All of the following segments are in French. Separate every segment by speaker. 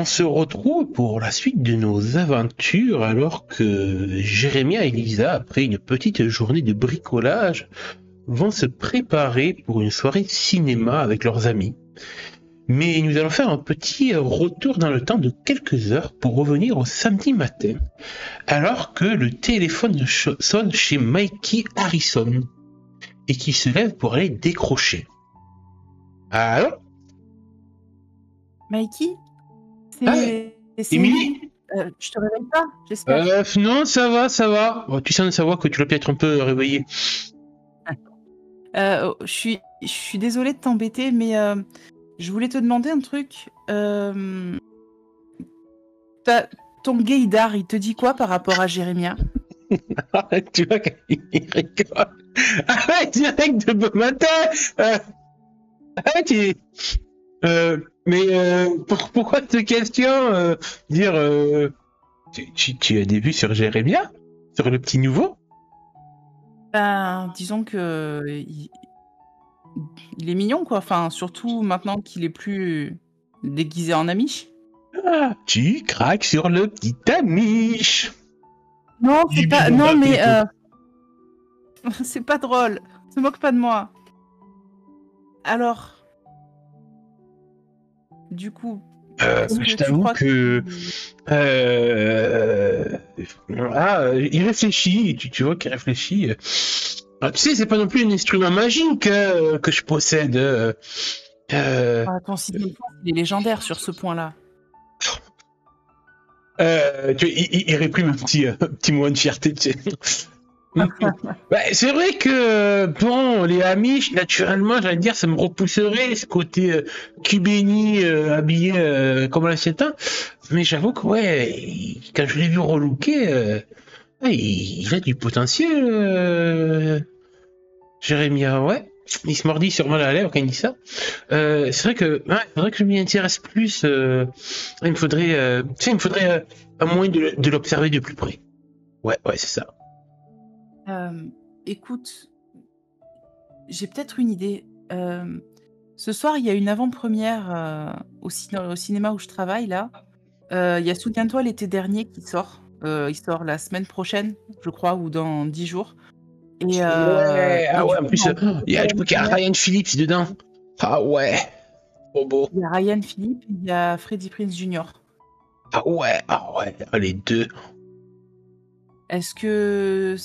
Speaker 1: on se retrouve pour la suite de nos aventures alors que Jérémia et Lisa, après une petite journée de bricolage, vont se préparer pour une soirée cinéma avec leurs amis. Mais nous allons faire un petit retour dans le temps de quelques heures pour revenir au samedi matin, alors que le téléphone sonne chez Mikey Harrison et qu'il se lève pour aller décrocher. Allô?
Speaker 2: Mikey?
Speaker 1: Ah,
Speaker 2: C'est
Speaker 1: Émilie?
Speaker 2: je te réveille pas, j'espère.
Speaker 1: Non, ça va, ça va. Oh, tu sens de savoir que tu l'as peut-être un peu réveillé.
Speaker 2: Je suis désolée de t'embêter, mais je voulais te demander un truc. Ton gaydar, il te dit quoi par rapport à Jérémia?
Speaker 1: Tu vois qu'il rigole. Arrête, direct de bon matin. Arrête, pourquoi cette question dire tu as des vues sur Jérémia? Sur le petit nouveau?
Speaker 2: Ben, disons que il est mignon, quoi. Enfin, surtout maintenant qu'il est plus déguisé en Amish.
Speaker 1: Ah, tu craques sur le petit Amish.
Speaker 2: Non, c'est pas. Non, mais c'est pas drôle. Se moque pas de moi. Alors, du coup,
Speaker 1: je t'avoue que il réfléchit. Tu vois qu'il réfléchit. Ah, tu sais, c'est pas non plus un instrument magique que je possède.
Speaker 2: Ton sixième sens, il est légendaire sur ce point-là.
Speaker 1: Il réprime un petit moment de fierté, tu sais. C'est vrai que, bon, les Amish, naturellement, j'allais dire, ça me repousserait ce côté Cubéni habillé comme à l'ancien temps. Mais j'avoue que, ouais, quand je l'ai vu relooker, il a du potentiel, Jérémia, ouais. Il se mordit sûrement la lèvre quand il dit ça. C'est vrai que, faudrait que je m'y intéresse plus. Il me faudrait, un moyen de l'observer de plus près. Ouais, c'est ça.
Speaker 2: Écoute, j'ai peut-être une idée. Ce soir, il y a une avant-première au cinéma où je travaille, là. Il y a Souviens-toi l'été dernier qui sort. Il sort la semaine prochaine, je crois, ou dans 10 jours. Et,
Speaker 1: en plus, je crois qu'il y a Ryan Phillips dedans. Ah ouais, trop beau.
Speaker 2: Il y a Ryan Phillips, il y a Freddie Prinze Jr.
Speaker 1: Ah ouais, les deux.
Speaker 2: Est-ce que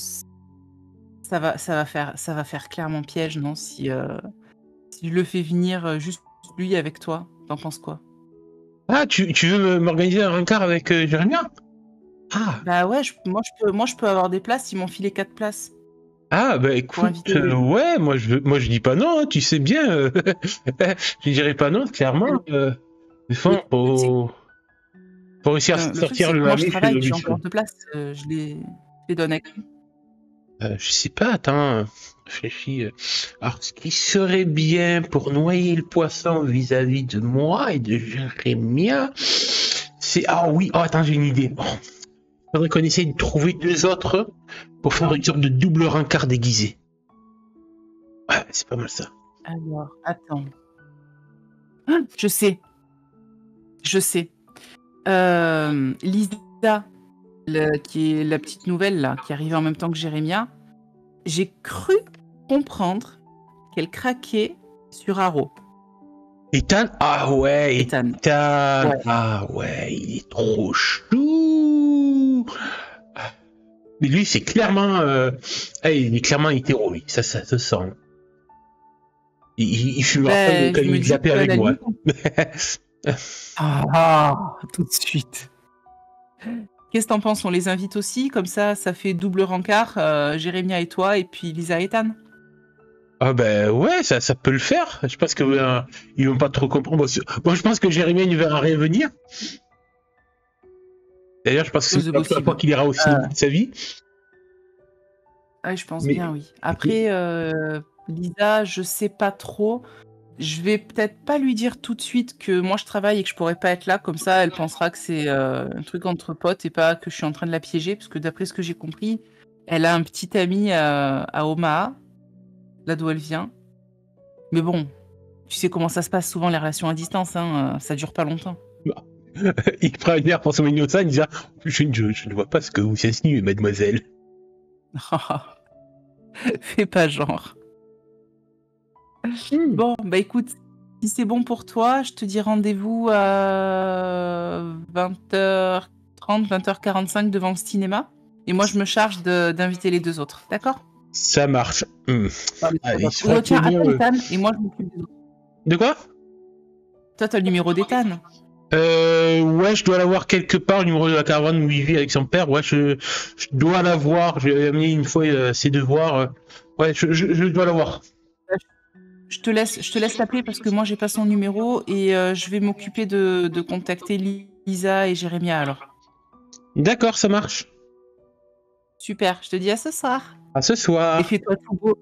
Speaker 2: ça va faire clairement piège, non, si je le fais venir juste lui avec toi? T'en penses quoi?
Speaker 1: Ah, tu veux m'organiser un rencard avec Jérémia? Ah.
Speaker 2: Bah ouais, moi je peux avoir des places, ils m'ont filé 4 places.
Speaker 1: Ah bah écoute, ouais, moi je dis pas non, hein, tu sais bien. Je dirais pas non, clairement. Faut réussir à sortir le
Speaker 2: Moi je travaille, j'ai encore 2 places, je les donne avec lui.
Speaker 1: Je sais pas, attends, réfléchis. Alors, ce qui serait bien pour noyer le poisson vis-à-vis de moi et de Jérémia, c'est... Ah oui, attends, j'ai une idée. Il faudrait qu'on essaye de trouver 2 autres pour faire une sorte de double rencard déguisé. Ouais, c'est pas mal ça.
Speaker 2: Alors, attends. Je sais. Lisa, qui est la petite nouvelle là, qui arrive en même temps que Jérémia, j'ai cru comprendre qu'elle craquait sur Haro.
Speaker 1: Ethan? Ah ouais,
Speaker 2: Ethan.
Speaker 1: Ouais. Ah ouais, il est trop chou. Mais lui, c'est clairement... il est clairement hétéro, lui. Ça se sent. Il fumera pas quand il zappait avec moi.
Speaker 2: Tout de suite. Qu'est-ce que t'en penses? On les invite aussi, comme ça fait double rencard, Jérémia et toi, et puis Lisa et Ethan.
Speaker 1: Ah ben ouais, ça peut le faire. Je pense que ils vont pas trop comprendre. Bon, je pense que Jérémia ne verra rien venir. D'ailleurs, je pense que c'est la première fois qu'il ira au cinéma de sa vie.
Speaker 2: Ouais, je pense bien, oui. Après, Lisa, je sais pas trop. Je vais peut-être pas lui dire tout de suite que moi je travaille et que je pourrais pas être là, comme ça elle pensera que c'est un truc entre potes et pas que je suis en train de la piéger, parce que d'après ce que j'ai compris, elle a un petit ami à Omaha, là d'où elle vient. Mais bon, tu sais comment ça se passe souvent les relations à distance, hein, ça dure pas longtemps.
Speaker 1: il prend un air pour son innocent, il dit je ne vois pas ce que vous insinuez, mademoiselle.
Speaker 2: Fais pas genre. Bon, bah écoute, si c'est bon pour toi, je te dis rendez-vous à 20h30, 20h45 devant le cinéma. Et moi, je me charge d'inviter les deux autres, d'accord?
Speaker 1: Ça marche. Allez,
Speaker 2: Tiens, attends, Ethan, et moi, je m'occupe des autres.
Speaker 1: De quoi?
Speaker 2: Toi, t'as le numéro d'Ethan?
Speaker 1: Ouais, je dois l'avoir quelque part, le numéro de la caravane où il vit avec son père. Ouais, je dois l'avoir. Je vais amener une fois ses devoirs. Ouais, je dois l'avoir.
Speaker 2: Je te laisse l'appeler parce que moi, j'ai pas son numéro et je vais m'occuper de contacter Lisa et Jérémia alors.
Speaker 1: D'accord, ça marche.
Speaker 2: Super, je te dis à ce soir.
Speaker 1: À ce soir.
Speaker 2: Et fais-toi tout beau.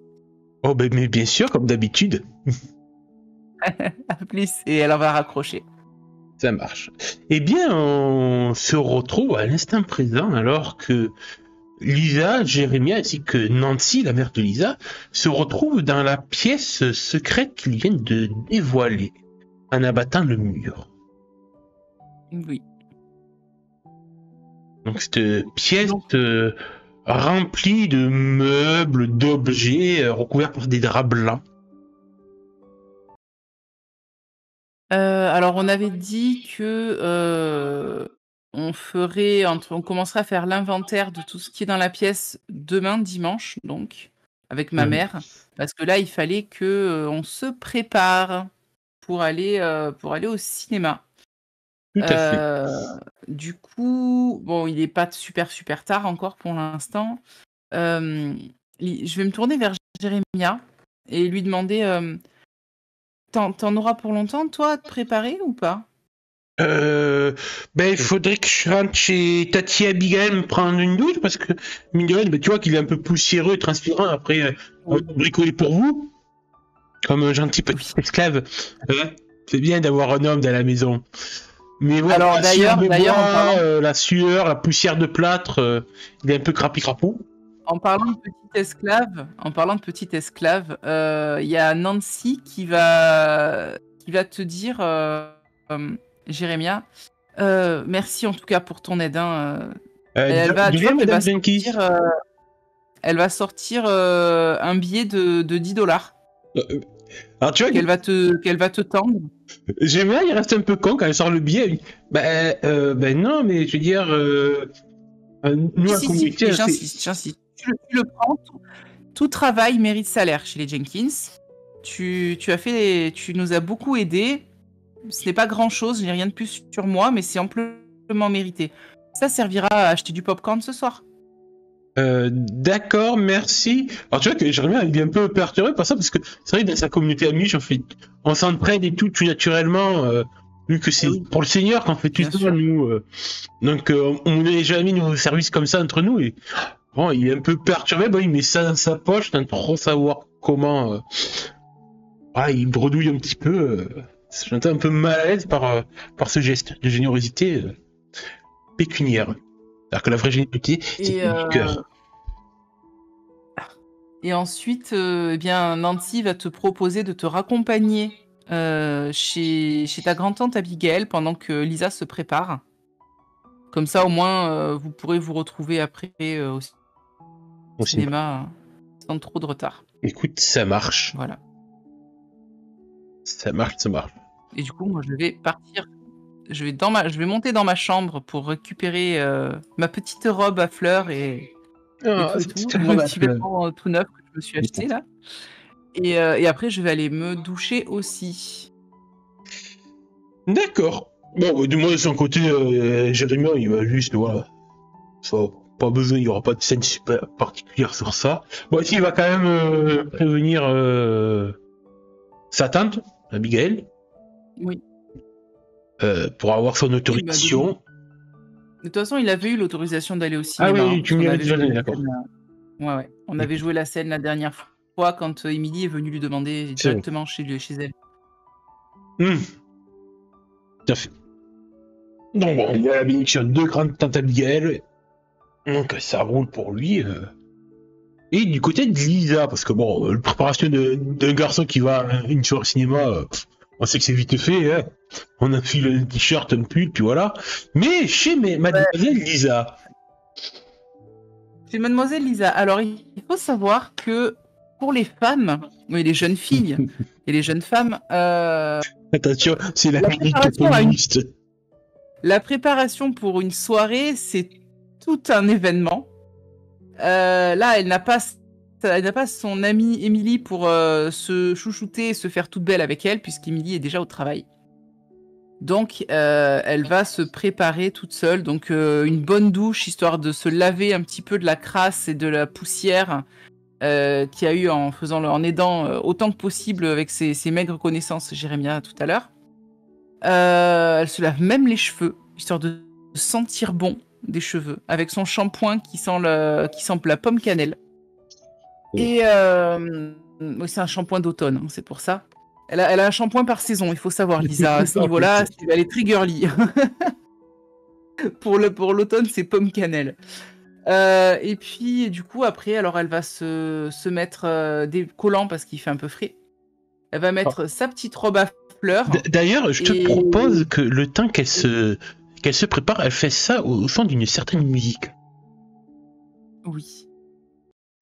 Speaker 1: Oh, ben, mais bien sûr, comme d'habitude.
Speaker 2: À plus, et elle va raccrocher.
Speaker 1: Ça marche. Eh bien, on se retrouve à l'instant présent alors que Lisa, Jérémia ainsi que Nancy, la mère de Lisa, se retrouvent dans la pièce secrète qu'ils viennent de dévoiler en abattant le mur.
Speaker 2: Oui.
Speaker 1: Donc cette pièce remplie de meubles, d'objets recouverts par des draps blancs.
Speaker 2: Alors on avait dit que on commencerait à faire l'inventaire de tout ce qui est dans la pièce demain dimanche, donc avec ma mère, parce que là il fallait que on se prépare pour aller au cinéma.
Speaker 1: Tout à fait.
Speaker 2: Du coup, bon, il est pas super tard encore pour l'instant. Je vais me tourner vers Jérémia et lui demander. T'en auras pour longtemps, toi, à te préparer ou pas?
Speaker 1: Ben, il faudrait que je rentre chez Tati Abigail me prendre une douche parce que, mine de rien, ben, tu vois qu'il est un peu poussiéreux et transpirant après bricolé pour vous, comme un gentil petit esclave. C'est bien d'avoir un homme dans la maison. Mais voilà,
Speaker 2: alors, d'ailleurs,
Speaker 1: la sueur, la poussière de plâtre, il est un peu crapi-crapaud.
Speaker 2: En parlant de petit esclave, il y a Nancy qui va te dire, Jérémia, merci en tout cas pour ton aide. Elle va sortir un billet de $10.
Speaker 1: Alors tu vois
Speaker 2: qu'elle va te tendre.
Speaker 1: J'aime bien, il reste un peu con quand elle sort le billet. Ben non, mais je veux dire, nous la communauté.
Speaker 2: J'insiste. Tu le prends. Tout travail mérite salaire chez les Jenkins. Tu nous as beaucoup aidés. Ce n'est pas grand chose, je n'ai rien de plus sur moi, mais c'est amplement mérité. Ça servira à acheter du popcorn ce soir.
Speaker 1: D'accord, merci. Alors tu vois que Jérémie il est un peu perturbé par ça parce que c'est vrai que dans sa communauté amiche on s'entraide et tout naturellement vu que c'est pour le Seigneur qu'on fait tout ça nous. Donc on n'a jamais mis nos services comme ça entre nous et bon il est un peu perturbé. Bon, il met ça dans sa poche sans trop savoir comment. Il bredouille un petit peu. J'entends un peu mal à l'aise par ce geste de générosité pécuniaire. Alors que la vraie générosité, c'est du cœur.
Speaker 2: Et ensuite, eh bien, Nancy va te proposer de te raccompagner chez ta grand-tante Abigail pendant que Lisa se prépare. Comme ça, au moins, vous pourrez vous retrouver après au cinéma sans trop de retard.
Speaker 1: Écoute, ça marche.
Speaker 2: Voilà.
Speaker 1: Ça marche.
Speaker 2: Et du coup, moi, je vais partir. Je vais monter dans ma chambre pour récupérer ma petite robe à fleurs et un petit vêtement tout neuf que je me suis acheté là. Et après, je vais aller me doucher aussi.
Speaker 1: D'accord. Bon, du moins de son côté, Jérémie, il va juste, voilà. Ça, pas besoin, il n'y aura pas de scène super particulière sur ça. Bon, il va quand même prévenir sa tante, Abigail.
Speaker 2: Oui.
Speaker 1: Pour avoir son autorisation.
Speaker 2: De toute façon, il avait eu l'autorisation d'aller au cinéma.
Speaker 1: Ah oui, tu m'y avais déjà donné, d'accord.
Speaker 2: Ouais. On avait joué la scène la dernière fois quand Émilie est venue lui demander directement chez elle.
Speaker 1: Tout à fait. Donc bon, il y a la bénédiction de grandes tantes Abigail. Donc ça roule pour lui. Et du côté de Lisa, parce que bon, la préparation d'un garçon qui va une soirée au cinéma, On sait que c'est vite fait, hein. On enfile un t-shirt, un pull, puis voilà. Mais chez mademoiselle Lisa.
Speaker 2: Chez mademoiselle Lisa. Alors, il faut savoir que pour les femmes, oui, les jeunes filles et les jeunes femmes,
Speaker 1: Attention, c'est la chronique
Speaker 2: préparation à
Speaker 1: communiste.
Speaker 2: la préparation pour une soirée, c'est tout un événement. Là, elle n'a pas son amie Émilie pour se chouchouter et se faire toute belle avec elle, puisqu'Émilie est déjà au travail. Donc, elle va se préparer toute seule. Donc, une bonne douche, histoire de se laver un petit peu de la crasse et de la poussière qu'il y a eu en aidant autant que possible avec ses maigres connaissances, Jérémia, tout à l'heure. Elle se lave même les cheveux, histoire de sentir bon des cheveux, avec son shampoing qui sent la pomme cannelle. Et oui, c'est un shampoing d'automne, hein, c'est pour ça. Elle a un shampoing par saison, il faut savoir, Lisa. À ce niveau-là, elle est très girly. Pour l'automne, c'est pomme cannelle. Et puis, du coup, après, alors elle va se mettre des collants parce qu'il fait un peu frais. Elle va mettre sa petite robe à fleurs.
Speaker 1: D'ailleurs, je te propose que le temps qu'elle se prépare, elle fait ça au son d'une certaine musique.
Speaker 2: Oui,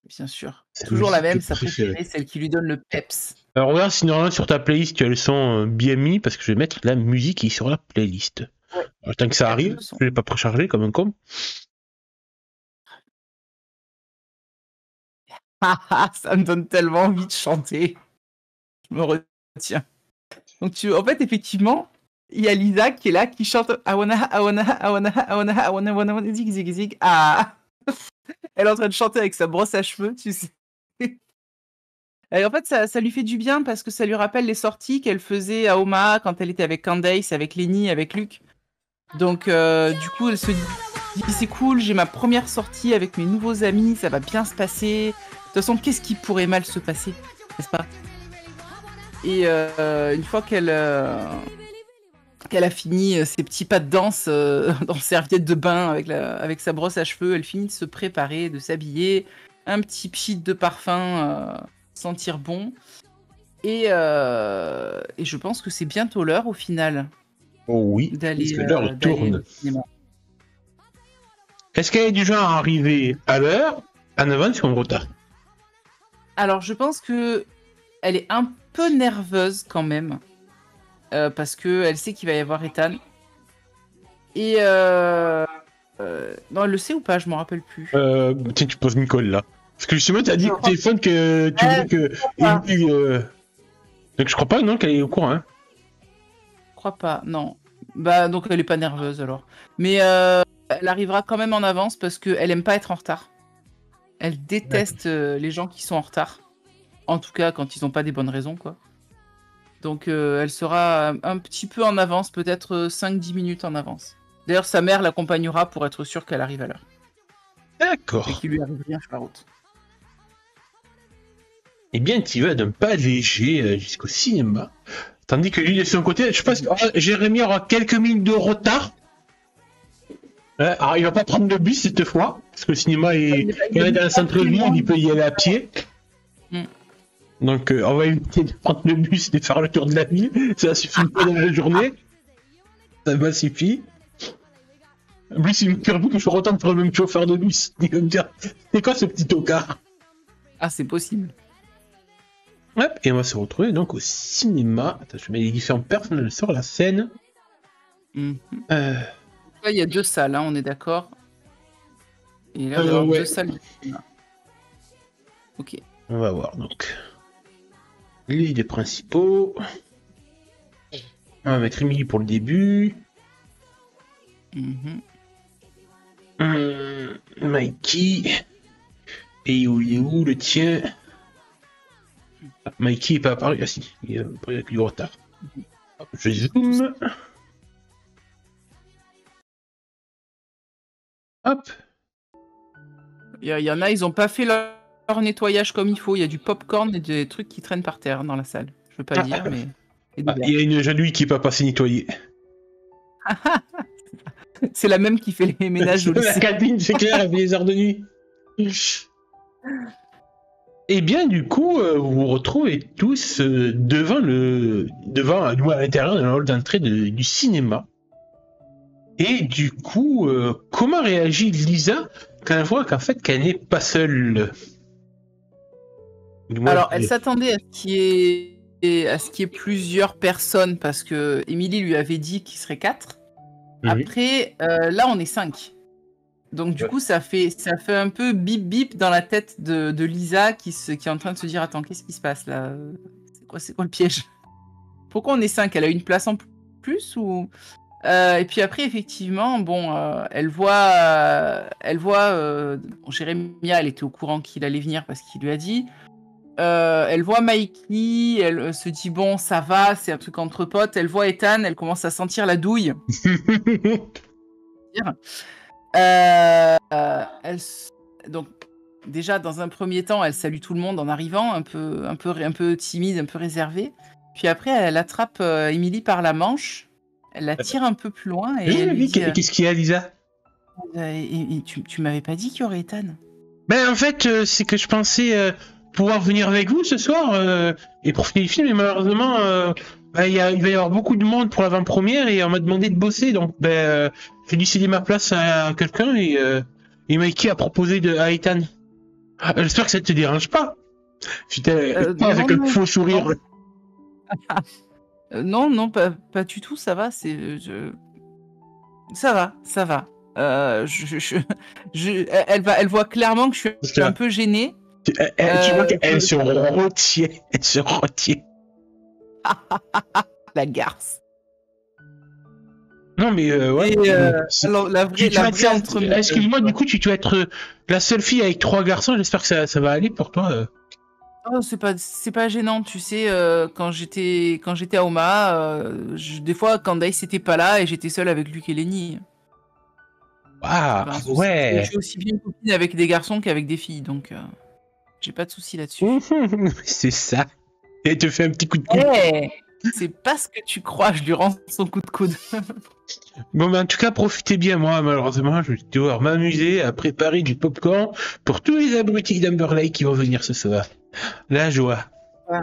Speaker 2: bien sûr.
Speaker 1: Sa
Speaker 2: Toujours la
Speaker 1: musique
Speaker 2: même, sa
Speaker 1: préférée.
Speaker 2: préférée, celle qui lui donne le peps.
Speaker 1: Alors regarde si normalement sur ta playlist tu as le son bien mis parce que je vais mettre la musique qui est sur la playlist.
Speaker 2: Ouais.
Speaker 1: Alors, tant que ça arrive,
Speaker 2: Le son.
Speaker 1: je l'ai pas préchargé comme un con.
Speaker 2: Ça me donne tellement envie de chanter. Je me retiens. Donc en fait, effectivement, il y a Lisa qui est là, qui chante I wanna, zig, zig, zig. Ah. Elle est en train de chanter avec sa brosse à cheveux, tu sais. Et en fait, ça lui fait du bien parce que ça lui rappelle les sorties qu'elle faisait à Omaha quand elle était avec Candace, avec Lenny, avec Luc. Donc, du coup, elle se dit c'est cool, j'ai ma première sortie avec mes nouveaux amis, ça va bien se passer. De toute façon, qu'est-ce qui pourrait mal se passer, n'est-ce pas? Et une fois qu'elle a fini ses petits pas de danse dans serviette de bain avec sa brosse à cheveux, elle finit de se préparer, de s'habiller, un petit pchit de parfum, sentir bon. Et je pense que c'est bientôt l'heure au final.
Speaker 1: Oh oui,
Speaker 2: d'aller
Speaker 1: parce que l'heure tourne.
Speaker 2: au cinéma.
Speaker 1: Est-ce qu'elle est du genre à arriver à l'heure, en avance ou en retard?
Speaker 2: Alors, je pense que elle est un peu nerveuse quand même, parce que elle sait qu'il va y avoir Ethan. Et non, elle le sait ou pas? Je m'en rappelle plus.
Speaker 1: Tiens, tu poses Nicole là. Parce que justement, tu as dit au téléphone que tu voulais que. Donc je crois pas, non, qu'elle est au courant. Hein.
Speaker 2: Je crois pas, non. Bah, donc elle est pas nerveuse alors. Mais elle arrivera quand même en avance parce qu'elle aime pas être en retard. Elle déteste les gens qui sont en retard. En tout cas, quand ils n'ont pas des bonnes raisons, quoi. Donc elle sera un petit peu en avance, peut-être 5-10 minutes en avance. D'ailleurs, sa mère l'accompagnera pour être sûre qu'elle arrive à l'heure.
Speaker 1: D'accord.
Speaker 2: Et qu'il lui arrive rien sur la route.
Speaker 1: Eh bien, tu vas d'un pas léger jusqu'au cinéma. Tandis que lui, de son côté, je pense que Jérémy aura quelques minutes de retard. Alors, il va pas prendre le bus cette fois, parce que le cinéma est quand même dans le centre-ville, il peut y aller à pied. Donc, on va éviter de prendre le bus et de faire le tour de la ville. Ça suffit pas dans la journée. Ça va suffire. En plus, il me cure que je suis content de prendre le même chauffeur de bus. Il va me dire, c'est quoi ce petit tocard?
Speaker 2: Ah, c'est possible.
Speaker 1: Hop, et on va se retrouver donc au cinéma. Attends, je mets les différents personnages sur la scène.
Speaker 2: Là, il y a 2 salles, hein, on est d'accord. Et là, il y a 2 salles de cinéma. Ok.
Speaker 1: On va voir donc. Les idées principaux. On va mettre Emily pour le début. Mikey. Et il est où le tien? Mikey n'est pas apparu. Ah si, il a pris du retard. Je zoome. Hop.
Speaker 2: Il y en a, ils ont pas fait leur nettoyage comme il faut. Il y a du popcorn et des trucs qui traînent par terre dans la salle. Je veux pas dire, mais...
Speaker 1: Il y a une jeune qui n'est pas passée nettoyer.
Speaker 2: C'est la même qui fait les ménages au lycée.
Speaker 1: La cabine, c'est clair, elle fait les heures de nuit. Et bien, du coup, vous vous retrouvez tous devant à l'intérieur de la hall d'entrée du cinéma. Et du coup, comment réagit Lisa quand elle voit qu'en fait, qu'elle n'est pas seule?
Speaker 2: Alors, elle s'attendait à ce qu'il y ait plusieurs personnes parce que Émilie lui avait dit qu'il serait 4. Après, là, on est 5. Donc, du coup, ça fait un peu bip bip dans la tête de Lisa qui est en train de se dire attends, qu'est-ce qui se passe là? C'est quoi le piège? Pourquoi on est 5? Elle a une place en plus ou et puis après, effectivement, bon, elle voit Jérémia, elle était au courant qu'il allait venir parce qu'il lui a dit. Elle voit Mikey, elle se dit bon, ça va, c'est un truc entre potes. Elle voit Ethan, elle commence à sentir la douille. Donc déjà dans un premier temps, elle salue tout le monde en arrivant, un peu timide, un peu réservée. Puis après, elle attrape Emily par la manche, elle la tire un peu plus loin et elle lui dit
Speaker 1: qu'est-ce qu'il y a, Lisa?
Speaker 2: Tu m'avais pas dit qu'il y aurait Ethan?
Speaker 1: Ben en fait, c'est que je pensais pouvoir venir avec vous ce soir et profiter du film, mais malheureusement, il va y avoir beaucoup de monde pour l'avant-première et on m'a demandé de bosser, donc j'ai dû céder ma place à quelqu'un et Mikey a proposé à Ethan. J'espère que ça te dérange pas. J'étais avec un faux sourire.
Speaker 2: Non, pas du tout, ça va, ça va. Elle voit clairement que je suis un peu gênée.
Speaker 1: Tu vois qu'elle se retient. Elle se retient.
Speaker 2: La garce.
Speaker 1: Non, mais ouais.
Speaker 2: Alors, la vraie entre...
Speaker 1: Excuse-moi, du coup, tu dois être la seule fille avec 3 garçons. J'espère que ça va aller pour toi.
Speaker 2: Oh, c'est pas gênant, tu sais. Quand j'étais à Omaha, des fois, quand Dice n'était pas là et j'étais seule avec Luc et Lenny.
Speaker 1: Ah, ouais.
Speaker 2: Je suis aussi bien copine avec des garçons qu'avec des filles, donc j'ai pas de souci là-dessus.
Speaker 1: C'est ça. Et elle te fait un petit coup de coude.
Speaker 2: C'est pas ce que tu crois, je lui rends son coup de coude.
Speaker 1: Bon, mais en tout cas, profitez bien. Moi, malheureusement, je vais devoir m'amuser à préparer du popcorn pour tous les abrutis d'Amber Lake qui vont venir ce soir. La joie.
Speaker 2: Ouais.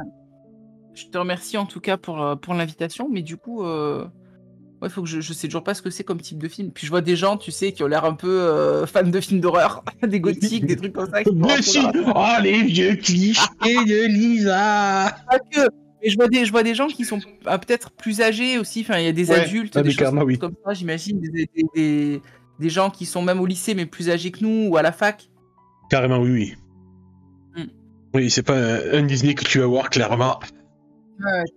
Speaker 2: Je te remercie en tout cas pour l'invitation, mais du coup, ouais, faut que je sais toujours pas ce que c'est comme type de film. Puis je vois des gens, tu sais, qui ont l'air un peu fans de films d'horreur, des gothiques, des trucs comme ça.
Speaker 1: Oh, les vieux clichés de Lisa.
Speaker 2: Pas que. Mais je vois des gens qui sont peut-être plus âgés aussi. Enfin, il y a des adultes, des choses comme ça, j'imagine. Des gens qui sont même au lycée, mais plus âgés que nous, ou à la fac.
Speaker 1: Carrément, oui. Oui, c'est pas un Disney que tu vas voir, clairement.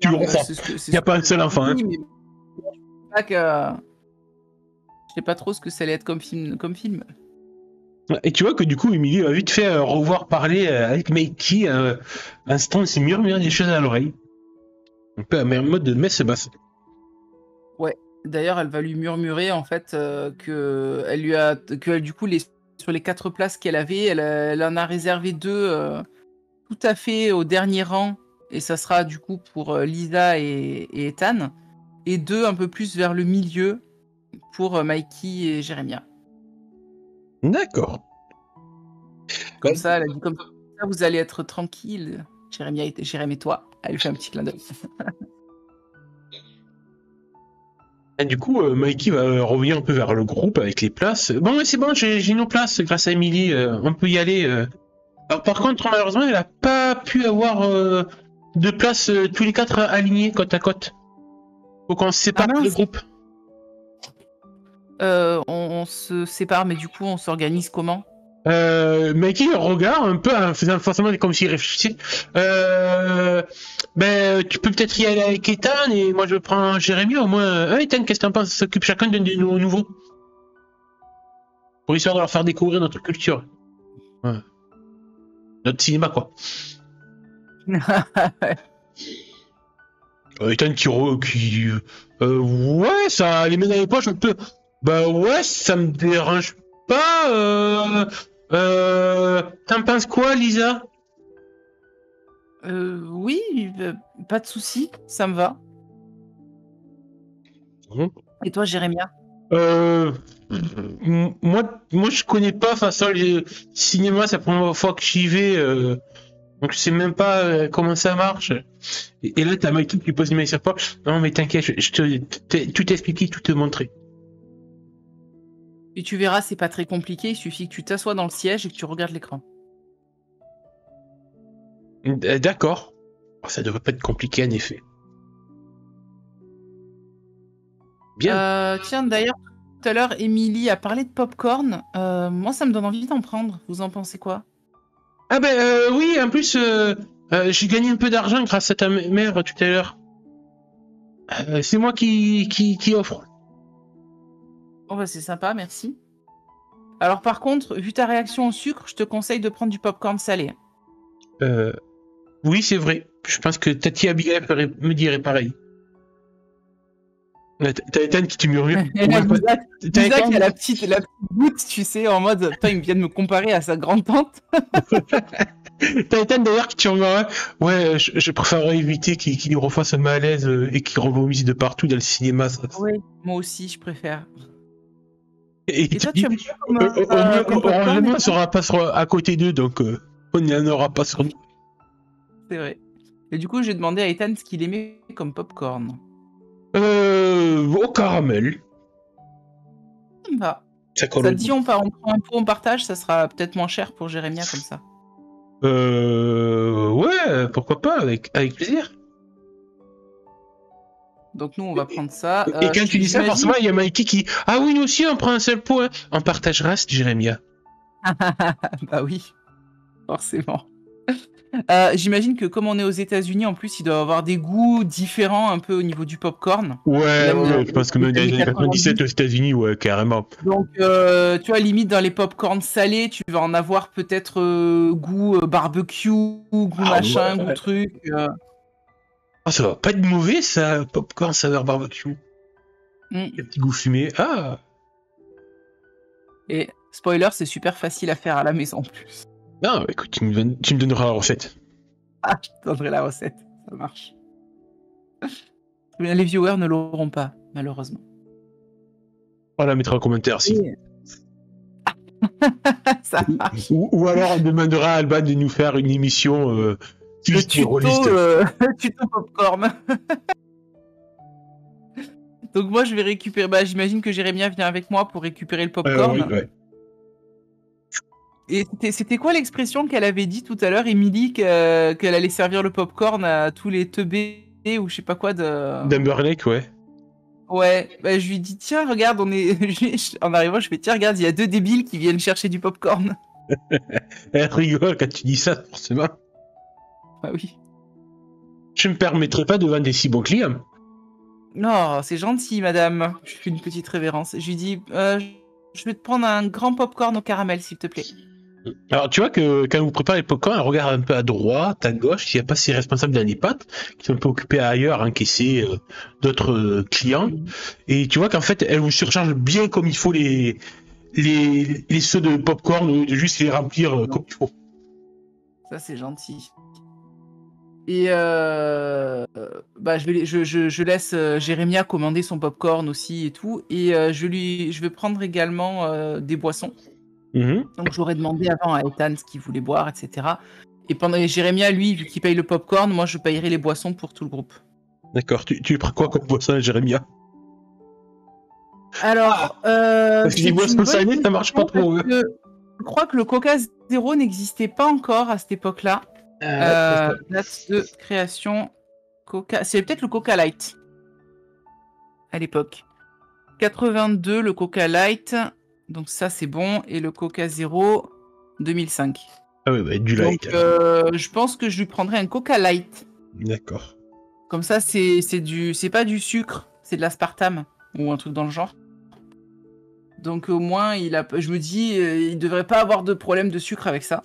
Speaker 1: Tu le ressens. Il n'y a pas un seul enfant. Hein.
Speaker 2: Mais je sais pas trop ce que ça allait être comme film.
Speaker 1: Et tu vois que du coup, Emily va vite fait revoir parler avec Mikey instant, c'est murmurer des choses à l'oreille. Un peu en mode de messe basse.
Speaker 2: Ouais. D'ailleurs, elle va lui murmurer en fait que du coup sur les 4 places qu'elle avait, elle en a réservé 2 tout à fait au dernier rang et ça sera du coup pour Lisa et Ethan et 2 un peu plus vers le milieu pour Mikey et Jérémia.
Speaker 1: D'accord.
Speaker 2: Comme ça, elle a dit comme ça, vous allez être tranquille. Jérémia et toi. Elle fait un petit clin d'œil.
Speaker 1: Et du coup, Mikey va revenir un peu vers le groupe avec les places. Bon, mais c'est bon, j'ai nos places grâce à Emily. On peut y aller. Alors, par contre, malheureusement, elle a pas pu avoir de place tous les 4 alignés côte à côte. Faut qu'on se sépare le groupe.
Speaker 2: On se sépare, mais du coup, on s'organise comment?
Speaker 1: Mikey regarde un peu en faisant forcément comme s'il réfléchissait. Tu peux peut-être y aller avec Ethan et moi je prends Jérémy au moins. Ethan, qu'est-ce que t'en penses? On s'occupe chacun d'un nouveau. Pour histoire de leur faire découvrir notre culture. Ouais. Notre cinéma, quoi. Ethan qui ouais, ça les met dans les poches un peu. Bah ouais, ça me dérange pas. T'en penses quoi, Lisa?
Speaker 2: Oui, pas de souci, ça me va. Et toi, Jérémia?
Speaker 1: Moi, je connais pas. Enfin, ça, le cinéma, c'est la première fois que j'y vais. Donc je sais même pas comment ça marche. Et là, t'as Mikey qui pose une main sur toi. Non, mais t'inquiète, tout t'expliquer, tout te montrer.
Speaker 2: Et tu verras, c'est pas très compliqué. Il suffit que tu t'assoies dans le siège et que tu regardes l'écran.
Speaker 1: D'accord. Ça devrait pas être compliqué, en effet. Bien.
Speaker 2: Tiens, d'ailleurs, tout à l'heure, Émilie a parlé de popcorn. Moi, ça me donne envie d'en prendre. Vous en pensez quoi?
Speaker 1: Ah ben oui, en plus, j'ai gagné un peu d'argent grâce à ta mère tout à l'heure. C'est moi qui offre.
Speaker 2: Oh, bah, c'est sympa, merci. Alors, par contre, vu ta réaction au sucre, je te conseille de prendre du popcorn salé.
Speaker 1: Oui, c'est vrai. Je pense que Tati Abigail me dirait pareil. T'as Ethan qui te murmure.
Speaker 2: Lisa qui a la petite goutte, tu sais, en mode, putain, il vient de me comparer à sa grande-tante.
Speaker 1: T'as Ethan d'ailleurs qui te murmure. Ouais, je préférerais éviter qu'il nous refasse un malaise et qu'il revomisse de partout dans le cinéma. Ça.
Speaker 2: Oui, moi aussi, je préfère.
Speaker 1: Et
Speaker 2: toi, tu aimes quoi
Speaker 1: comme heureusement, on sera pas à côté d'eux, donc on n'en aura pas sur nous.
Speaker 2: C'est vrai. Et du coup, j'ai demandé à Ethan ce qu'il aimait comme popcorn.
Speaker 1: Au caramel.
Speaker 2: Ça me va.
Speaker 1: Ça
Speaker 2: te dit, on prend un pot, on partage, ça sera peut-être moins cher pour Jérémia comme ça.
Speaker 1: Ouais, pourquoi pas, avec plaisir.
Speaker 2: Donc nous, on va prendre ça.
Speaker 1: Et quand tu dis ça, forcément, il y a Mikey qui... Ah oui, nous aussi, on prend un seul pot. Hein. On partagera, c'est Jérémia.
Speaker 2: Bah oui, forcément. J'imagine que comme on est aux États-Unis, en plus, il doit avoir des goûts différents un peu au niveau du popcorn.
Speaker 1: Ouais, je pense que même dans les années 97 aux États-Unis, ouais, carrément.
Speaker 2: Donc, tu vois, limite dans les popcorns salés, tu vas en avoir peut-être goût barbecue, goût machin, goût truc.
Speaker 1: Ah, ça va pas être mauvais, ça, popcorn saveur barbecue. Un petit goût fumé. Ah.
Speaker 2: Et spoiler, c'est super facile à faire à la maison en plus.
Speaker 1: Non, écoute, tu me donneras la recette.
Speaker 2: Ah, je te donnerai la recette, ça marche. Mais les viewers ne l'auront pas, malheureusement.
Speaker 1: On la mettra en commentaire, si.
Speaker 2: Ça marche.
Speaker 1: Ou alors on demandera à Alban de nous faire une émission
Speaker 2: le tuto popcorn. Donc moi, je vais récupérer... Bah, j'imagine que Jérémia vient avec moi pour récupérer le popcorn.
Speaker 1: Oui, ouais.
Speaker 2: Et c'était quoi l'expression qu'elle avait dit tout à l'heure, Émilie, qu'elle allait servir le popcorn à tous les teubés ou je sais pas quoi de...
Speaker 1: D'Amberlake, ouais.
Speaker 2: Ouais, bah, je lui dis, tiens, regarde, en arrivant, je fais, tiens, regarde, il y a 2 débiles qui viennent chercher du popcorn.
Speaker 1: Elle rigole quand tu dis ça, forcément.
Speaker 2: Ah oui.
Speaker 1: Je me permettrai pas de vendre des si bons clients.
Speaker 2: Non, c'est gentil, madame. Je fais une petite révérence. Je lui dis, je vais te prendre un grand popcorn au caramel, s'il te plaît.
Speaker 1: Alors, tu vois que quand vous préparez les popcorn, elle regarde un peu à droite, à gauche, s'il n'y a pas ses responsables dans les pâtes, qui sont un peu occupés ailleurs à encaisser d'autres clients. Et tu vois qu'en fait, elle vous surcharge bien comme il faut les seaux de popcorn, de juste les remplir comme il faut.
Speaker 2: Ça, c'est gentil. Et bah, je laisse Jérémia commander son popcorn aussi et tout. Et je vais prendre également des boissons. Donc j'aurais demandé avant à Ethan ce qu'il voulait boire, etc. Et Jérémia, lui, vu qu'il paye le popcorn, moi je payerai les boissons pour tout le groupe.
Speaker 1: D'accord, tu prends quoi comme boisson, Jérémia?
Speaker 2: Alors,
Speaker 1: parce que les boissons salées, ça marche pas trop.
Speaker 2: Je crois que le Coca Zéro n'existait pas encore à cette époque-là. Date de création Coca. C'est peut-être le Coca Light à l'époque. 82, le Coca Light. Donc ça, c'est bon. Et le Coca Zéro, 2005.
Speaker 1: Ah oui, bah, du light.
Speaker 2: Donc, je pense que je lui prendrai un Coca Light.
Speaker 1: D'accord.
Speaker 2: Comme ça, c'est pas du sucre, c'est de l'aspartame ou un truc dans le genre. Donc au moins, je me dis, il devrait pas avoir de problème de sucre avec ça.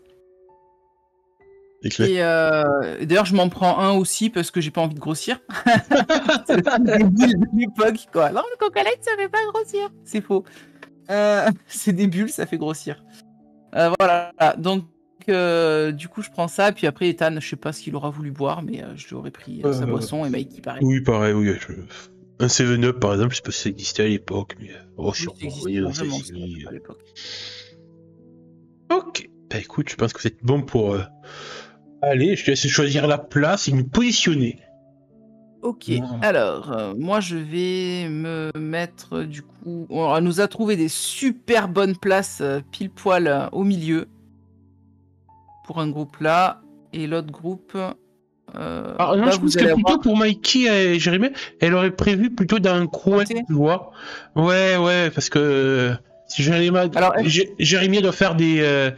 Speaker 2: Et d'ailleurs, je m'en prends un aussi parce que j'ai pas envie de grossir. C'est le débile de l'époque, quoi. Non, le Coca Light, ça fait pas grossir. C'est faux. C'est des bulles, ça fait grossir. Voilà. Donc, du coup, je prends ça. Puis après, Ethan, je sais pas ce qu'il aura voulu boire, mais je lui aurais pris sa boisson et Mikey, pareil.
Speaker 1: Oui, pareil, oui. Un 7-Up, par exemple, je sais pas si ça existait à l'époque, mais... Oh,
Speaker 2: oui, ça existait vraiment à l'époque.
Speaker 1: Ok. Bah écoute, je pense que c'est bon pour Allez, je te laisse choisir la place et nous positionner.
Speaker 2: Ok,
Speaker 1: Non.
Speaker 2: alors, moi je vais me mettre du coup. On nous a trouvé des super bonnes places pile poil au milieu pour un groupe là et l'autre groupe.
Speaker 1: Alors non,
Speaker 2: Bah
Speaker 1: je pense
Speaker 2: vous
Speaker 1: que
Speaker 2: allez
Speaker 1: plutôt
Speaker 2: avoir
Speaker 1: pour Mikey et Jérémy, elle aurait prévu plutôt dans un coin,
Speaker 2: côté.
Speaker 1: tu vois. Ouais, parce que si
Speaker 2: Alors,
Speaker 1: Jérémy doit faire des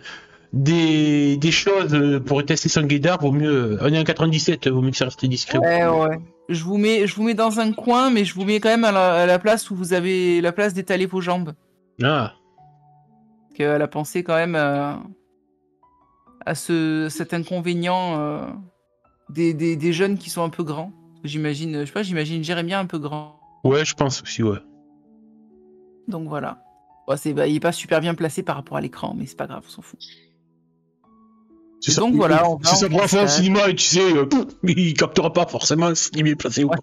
Speaker 1: choses pour tester son guidard, vaut mieux. On est en 97, vaut mieux que ça reste discret.
Speaker 2: ouais. Je vous mets dans un coin, mais je vous mets quand même à la place où vous avez la place d'étaler vos jambes.
Speaker 1: Ah,
Speaker 2: Parce qu'elle a pensé quand même à cet inconvénient des jeunes qui sont un peu grands. J'imagine, je sais pas, j'imagine Jérémy un peu grand.
Speaker 1: ouais, je pense aussi, ouais.
Speaker 2: Donc voilà. Bon, il est pas super bien placé par rapport à l'écran, mais c'est pas grave, on s'en fout.
Speaker 1: C'est
Speaker 2: Et
Speaker 1: ça.
Speaker 2: donc voilà, on va
Speaker 1: C'est
Speaker 2: en
Speaker 1: sa première fois au
Speaker 2: glissade.
Speaker 1: cinéma et tu sais, il captera pas forcément s'il est bien placé ou
Speaker 2: Ouais.
Speaker 1: pas.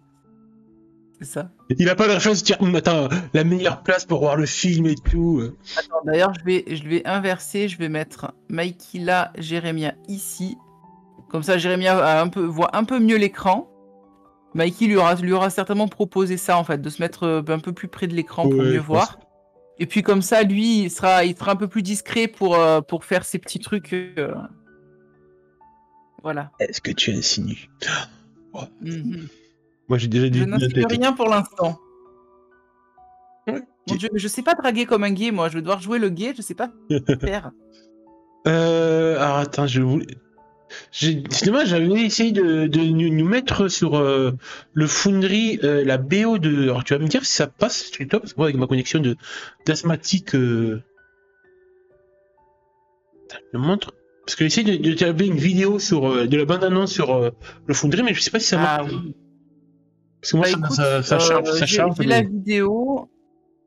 Speaker 2: C'est ça.
Speaker 1: Il a pas la chance de dire, attends, la meilleure place pour voir le film et tout.
Speaker 2: Attends, d'ailleurs, je vais inverser, je vais mettre Mikey là, Jérémia ici. Comme ça, Jérémia voit un peu mieux l'écran. Mikey lui aura certainement proposé ça, en fait, de se mettre un peu plus près de l'écran pour
Speaker 1: Ouais,
Speaker 2: mieux
Speaker 1: je pense.
Speaker 2: voir. Et puis comme ça, lui, il sera un peu plus discret pour faire ses petits trucs. Voilà.
Speaker 1: Est-ce que tu insinues? Oh,
Speaker 2: Mhm.
Speaker 1: moi, j'ai déjà
Speaker 2: Je
Speaker 1: dit la
Speaker 2: n'insinue
Speaker 1: tête.
Speaker 2: rien pour l'instant.
Speaker 1: Ouais.
Speaker 2: Mon Dieu, mais je sais pas draguer comme un gay, moi. Je vais devoir jouer le gay, je sais pas faire.
Speaker 1: Alors attends, c'est dommage, j'avais essayé de nous mettre sur le Foundry la BO de. Alors tu vas me dire si ça passe chez toi, parce que moi avec ma connexion d'asthmatique, je me montre. Parce que j'ai essayé de taper une vidéo sur de la bande-annonce sur le Foundry, mais je sais pas si ça marche.
Speaker 2: Ah oui.
Speaker 1: Parce que moi
Speaker 2: Bah écoute,
Speaker 1: ça charge, ça
Speaker 2: j'ai
Speaker 1: charge,
Speaker 2: la
Speaker 1: mais
Speaker 2: vidéo.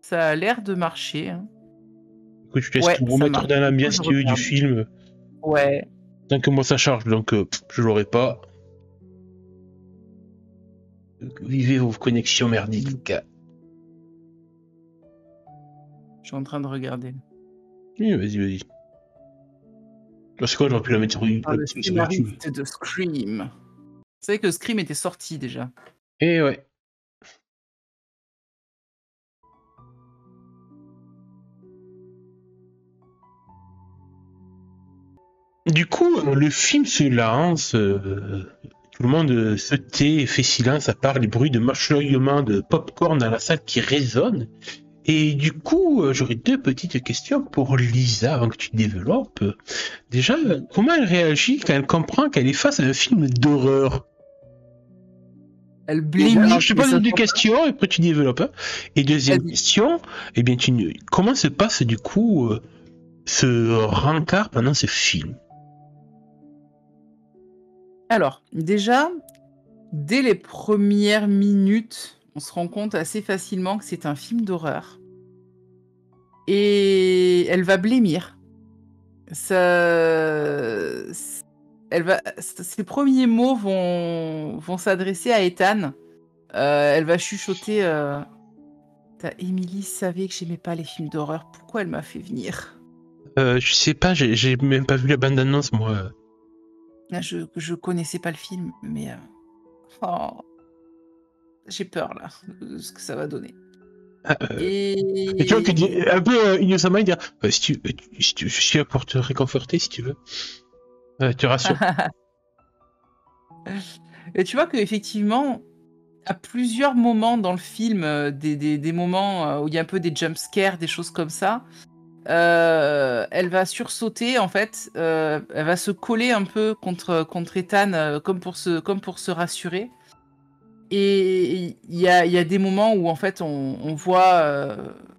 Speaker 2: Ça a l'air de marcher, hein.
Speaker 1: écoute, je te laisse
Speaker 2: Ouais,
Speaker 1: tout
Speaker 2: ça
Speaker 1: remettre
Speaker 2: marche.
Speaker 1: dans
Speaker 2: Du coup,
Speaker 1: l'ambiance
Speaker 2: je
Speaker 1: si tu veux, du
Speaker 2: regarde.
Speaker 1: film.
Speaker 2: Ouais.
Speaker 1: Tant que moi ça charge, donc je l'aurai pas. Vivez vos connexions merdiques.
Speaker 2: Je suis en train de regarder.
Speaker 1: Oui, vas-y. C'est quoi, j'aurais pu la mettre sur
Speaker 2: Par le
Speaker 1: sur YouTube.
Speaker 2: scénariste de Scream. Vous savez que Scream était sorti déjà.
Speaker 1: Et ouais. Du coup, le film se lance, tout le monde se tait et fait silence à part les bruits de mâchonnement de popcorn dans la salle qui résonnent. Et du coup, j'aurais deux petites questions pour Lisa avant que tu développes. Déjà, comment elle réagit quand elle comprend qu'elle est face à un film d'horreur?
Speaker 2: Elle
Speaker 1: Alors,
Speaker 2: blémit.
Speaker 1: je te
Speaker 2: mais
Speaker 1: pose
Speaker 2: ça
Speaker 1: une
Speaker 2: sent pas.
Speaker 1: question et après tu développes. Et deuxième
Speaker 2: Vas-y.
Speaker 1: question, eh bien, comment se passe du coup ce rencard pendant ce film?
Speaker 2: Alors, déjà, dès les premières minutes, on se rend compte assez facilement que c'est un film d'horreur. Et elle va blêmir. Ses premiers mots vont s'adresser à Ethan. Elle va chuchoter Émilie savait que j'aimais pas les films d'horreur. Pourquoi elle m'a fait venir?
Speaker 1: Je sais pas, j'ai même pas vu la bande-annonce, moi.
Speaker 2: Je connaissais pas le film, mais oh, j'ai peur là de ce que ça va donner.
Speaker 1: Ah, et tu vois que
Speaker 2: Et
Speaker 1: un peu innocemment, il dit je suis là pour te réconforter si tu veux. Tu rassures.
Speaker 2: Et tu vois qu'effectivement, à plusieurs moments dans le film, des moments où il y a un peu des jumpscares, des choses comme ça, elle va sursauter en fait, elle va se coller un peu contre Ethan comme pour se rassurer. Et il y a des moments où en fait on voit,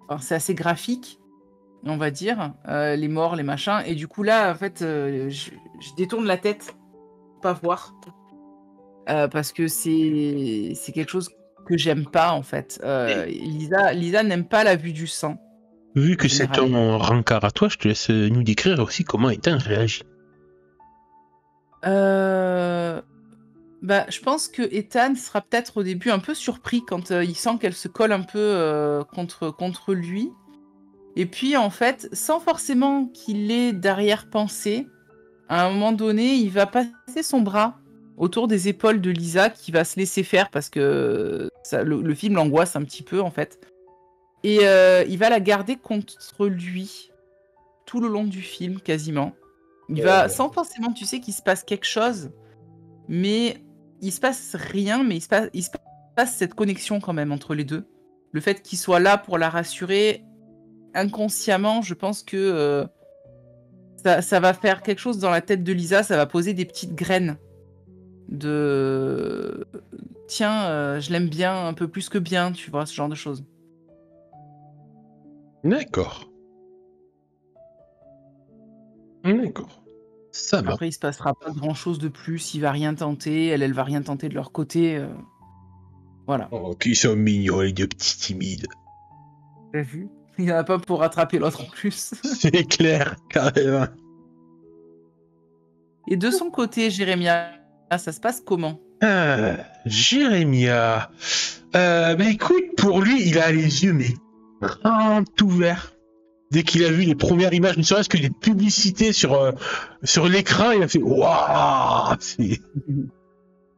Speaker 2: enfin, c'est assez graphique, on va dire, les morts, les machins. Et du coup là, en fait, je détourne la tête pour pas voir. Parce que c'est quelque chose que j'aime pas en fait. Lisa n'aime pas la vue du sang
Speaker 1: Vu
Speaker 2: en
Speaker 1: que c'est
Speaker 2: général.
Speaker 1: ton rencard à toi, je te laisse nous décrire aussi comment Ethan réagit.
Speaker 2: Je pense que Ethan sera peut-être au début un peu surpris quand il sent qu'elle se colle un peu contre lui. Et puis en fait, sans forcément qu'il ait d'arrière-pensée, à un moment donné, il va passer son bras autour des épaules de Lisa, qui va se laisser faire parce que le film l'angoisse un petit peu, en fait. Et il va la garder contre lui tout le long du film, quasiment. Il va, sans forcément, tu sais, qu'il se passe quelque chose, mais il se passe rien, mais il se passe cette connexion quand même entre les deux. Le fait qu'il soit là pour la rassurer, inconsciemment, je pense que ça va faire quelque chose dans la tête de Lisa, ça va poser des petites graines de... Tiens, je l'aime bien, un peu plus que bien, tu vois, ce genre de choses.
Speaker 1: D'accord. D'accord. Ça va.
Speaker 2: Après, il se passera pas grand-chose de plus, il va rien tenter, elle va rien tenter de leur côté. Voilà.
Speaker 1: Oh, qu'ils sont mignons, les deux petits timides.
Speaker 2: T'as vu ? Il n'y en a pas pour rattraper l'autre en plus.
Speaker 1: C'est clair, carrément.
Speaker 2: Et de son côté, Jérémia, ça se passe comment ?
Speaker 1: Jérémia. Écoute, pour lui, il a les yeux mais grands ouverts. Dès qu'il a vu les premières images, ne serait-ce que les publicités sur l'écran, il a fait waouh.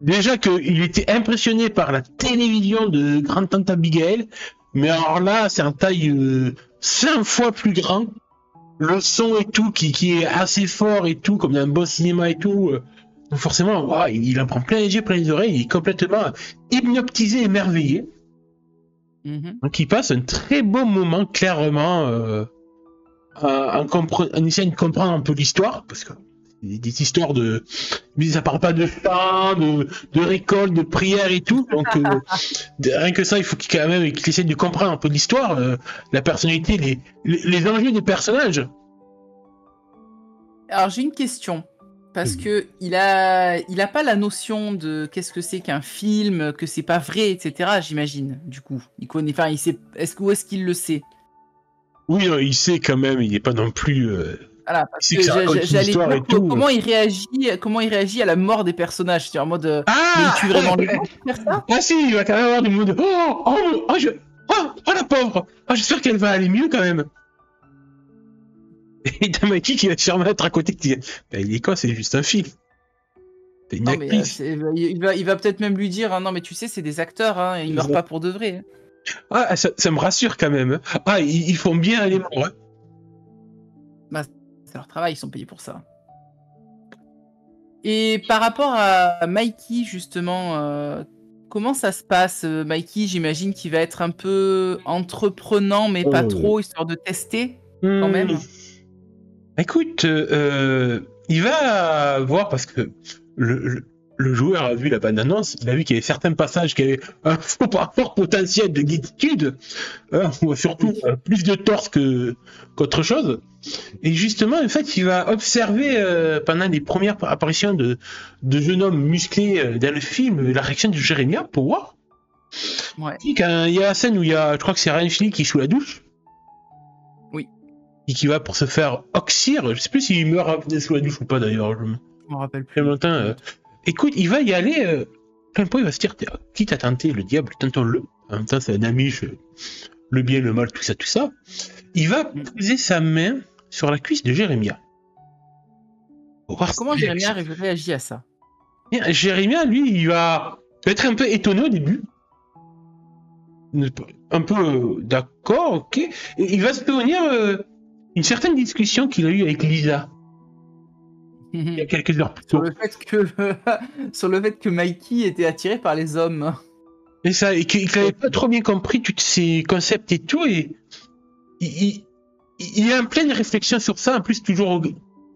Speaker 1: Déjà qu'il était impressionné par la télévision de Grand-Tante Abigail, mais alors là, c'est un taille 5 fois plus grand. Le son et tout, qui est assez fort et tout, comme dans un bon cinéma et tout. Donc forcément, wow, il en prend plein les yeux, plein les oreilles, il est complètement hypnotisé, émerveillé. Donc il passe un très bon moment, clairement, en essayant de comprendre un peu l'histoire, parce que des histoires de... Mais ça parle pas de chant, de récolte, de prière et tout, donc rien que ça, il faut qu'il essaie de comprendre un peu l'histoire, la personnalité, les enjeux des personnages.
Speaker 2: Alors j'ai une question, parce que il a pas la notion de qu'est-ce que c'est qu'un film, que c'est pas vrai, etc. J'imagine. Du coup, il connaît. Enfin, il sait. Où est-ce qu'il le sait ?
Speaker 1: Oui, il sait quand même. Il n'est pas non plus.
Speaker 2: Voilà, parce que j'allais dire comment il réagit à la mort des personnages. C'est en mode. Mais il tue vraiment les gens pour faire ça ?
Speaker 1: Ah si, il va quand même avoir des mots de oh la pauvre. Oh, j'espère qu'elle va aller mieux quand même. Et t'as Mikey qui va se faire mettre à côté qui dit il est quoi, c'est juste un film.
Speaker 2: Non, mais il va peut-être même lui dire non mais tu sais c'est des acteurs, hein, ils meurent pas pour de vrai.
Speaker 1: Ah ça me rassure quand même. Ah ils font bien aller morts. Hein.
Speaker 2: Bah, c'est leur travail, ils sont payés pour ça. Et par rapport à Mikey justement, comment ça se passe Mikey, j'imagine qu'il va être un peu entreprenant mais pas trop, histoire de tester quand même.
Speaker 1: Écoute, il va voir parce que le joueur a vu la bande-annonce, il a vu qu'il y avait certains passages qui avaient un fort potentiel de guiditude, surtout plus de torse qu'autre chose. Et justement, en fait, il va observer pendant les premières apparitions de jeunes hommes musclés dans le film la réaction de Jérémia pour voir.
Speaker 2: Ouais.
Speaker 1: Et quand il y a la scène où je crois que c'est Ryan Phillippe qui est sous la douche. Et qui va pour se faire oxyre. Je sais plus s'il meurt sous la douche ou pas d'ailleurs. Je
Speaker 2: m'en rappelle plus.
Speaker 1: Longtemps. Écoute, il va y aller. Plein pot, il va se dire quitte à tenter le diable, tentons-le. En même temps, c'est un ami, le bien, le mal, tout ça. Il va poser sa main sur la cuisse de Jérémia.
Speaker 2: Comment Jérémia réagit à ça ?
Speaker 1: Bien, Jérémia, lui, il va être un peu étonné au début. Un peu d'accord, ok. Et il va se souvenir une certaine discussion qu'il a eue avec Lisa. Il y a quelques heures plus tôt.
Speaker 2: Sur le fait que Mikey était attiré par les hommes.
Speaker 1: Et ça, et qu'il n'avait pas trop bien compris tous ces concepts et tout, et il est en pleine réflexion sur ça, en plus toujours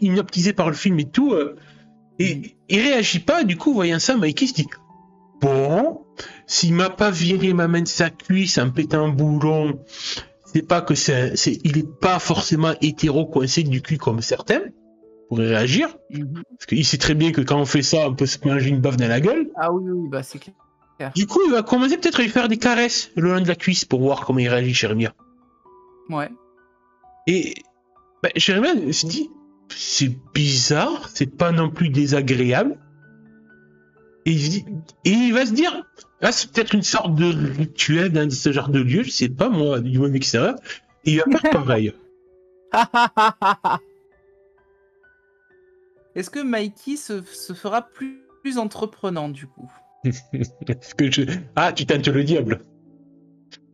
Speaker 1: hypnotisé par le film et tout, et il réagit pas, du coup, voyant ça, Mikey se dit bon, s'il m'a pas viré ma main de sa cuisse en pétant un boulon, c'est pas que il est pas forcément hétéro coincé du cul comme certains pourraient réagir, parce qu'il sait très bien que quand on fait ça, on peut se manger une baffe dans la gueule.
Speaker 2: Ah oui, bah c'est clair.
Speaker 1: Du coup, il va commencer peut-être à lui faire des caresses le long de la cuisse pour voir comment il réagit, Jérémia.
Speaker 2: Ouais.
Speaker 1: Et Jérémia se dit, c'est bizarre, c'est pas non plus désagréable. Et il va se dire, là c'est peut-être une sorte de rituel dans ce genre de lieu, je sais pas moi, du monde extérieur. Et il va faire pareil.
Speaker 2: est-ce que Mikey se fera plus entreprenant du coup?
Speaker 1: Est-ce que Ah, tu tentes le diable.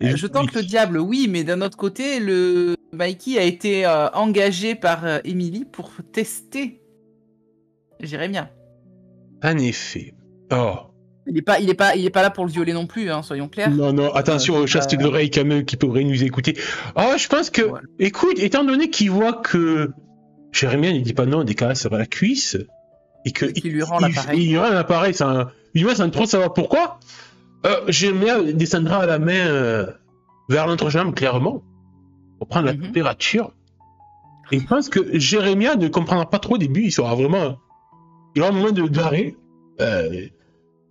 Speaker 2: Je tente le diable, oui, mais d'un autre côté, le Mikey a été engagé par Emily pour tester Jérémia.
Speaker 1: En effet. Oh.
Speaker 2: Il est pas là pour le violer non plus, hein, soyons clairs.
Speaker 1: Non, attention au chaste d'oreille quand même qui pourrait nous écouter. Oh, je pense que, voilà. Écoute, étant donné qu'il voit que Jérémia ne dit pas non des caresses sur la cuisse et que
Speaker 2: il lui rend l'appareil.
Speaker 1: Il lui rend l'appareil, il va sans trop savoir pourquoi. Jérémia descendra à la main vers l'entrejambe clairement pour prendre la température. Et je pense que Jérémia ne comprendra pas trop au début, il aura un moment d'arrêt.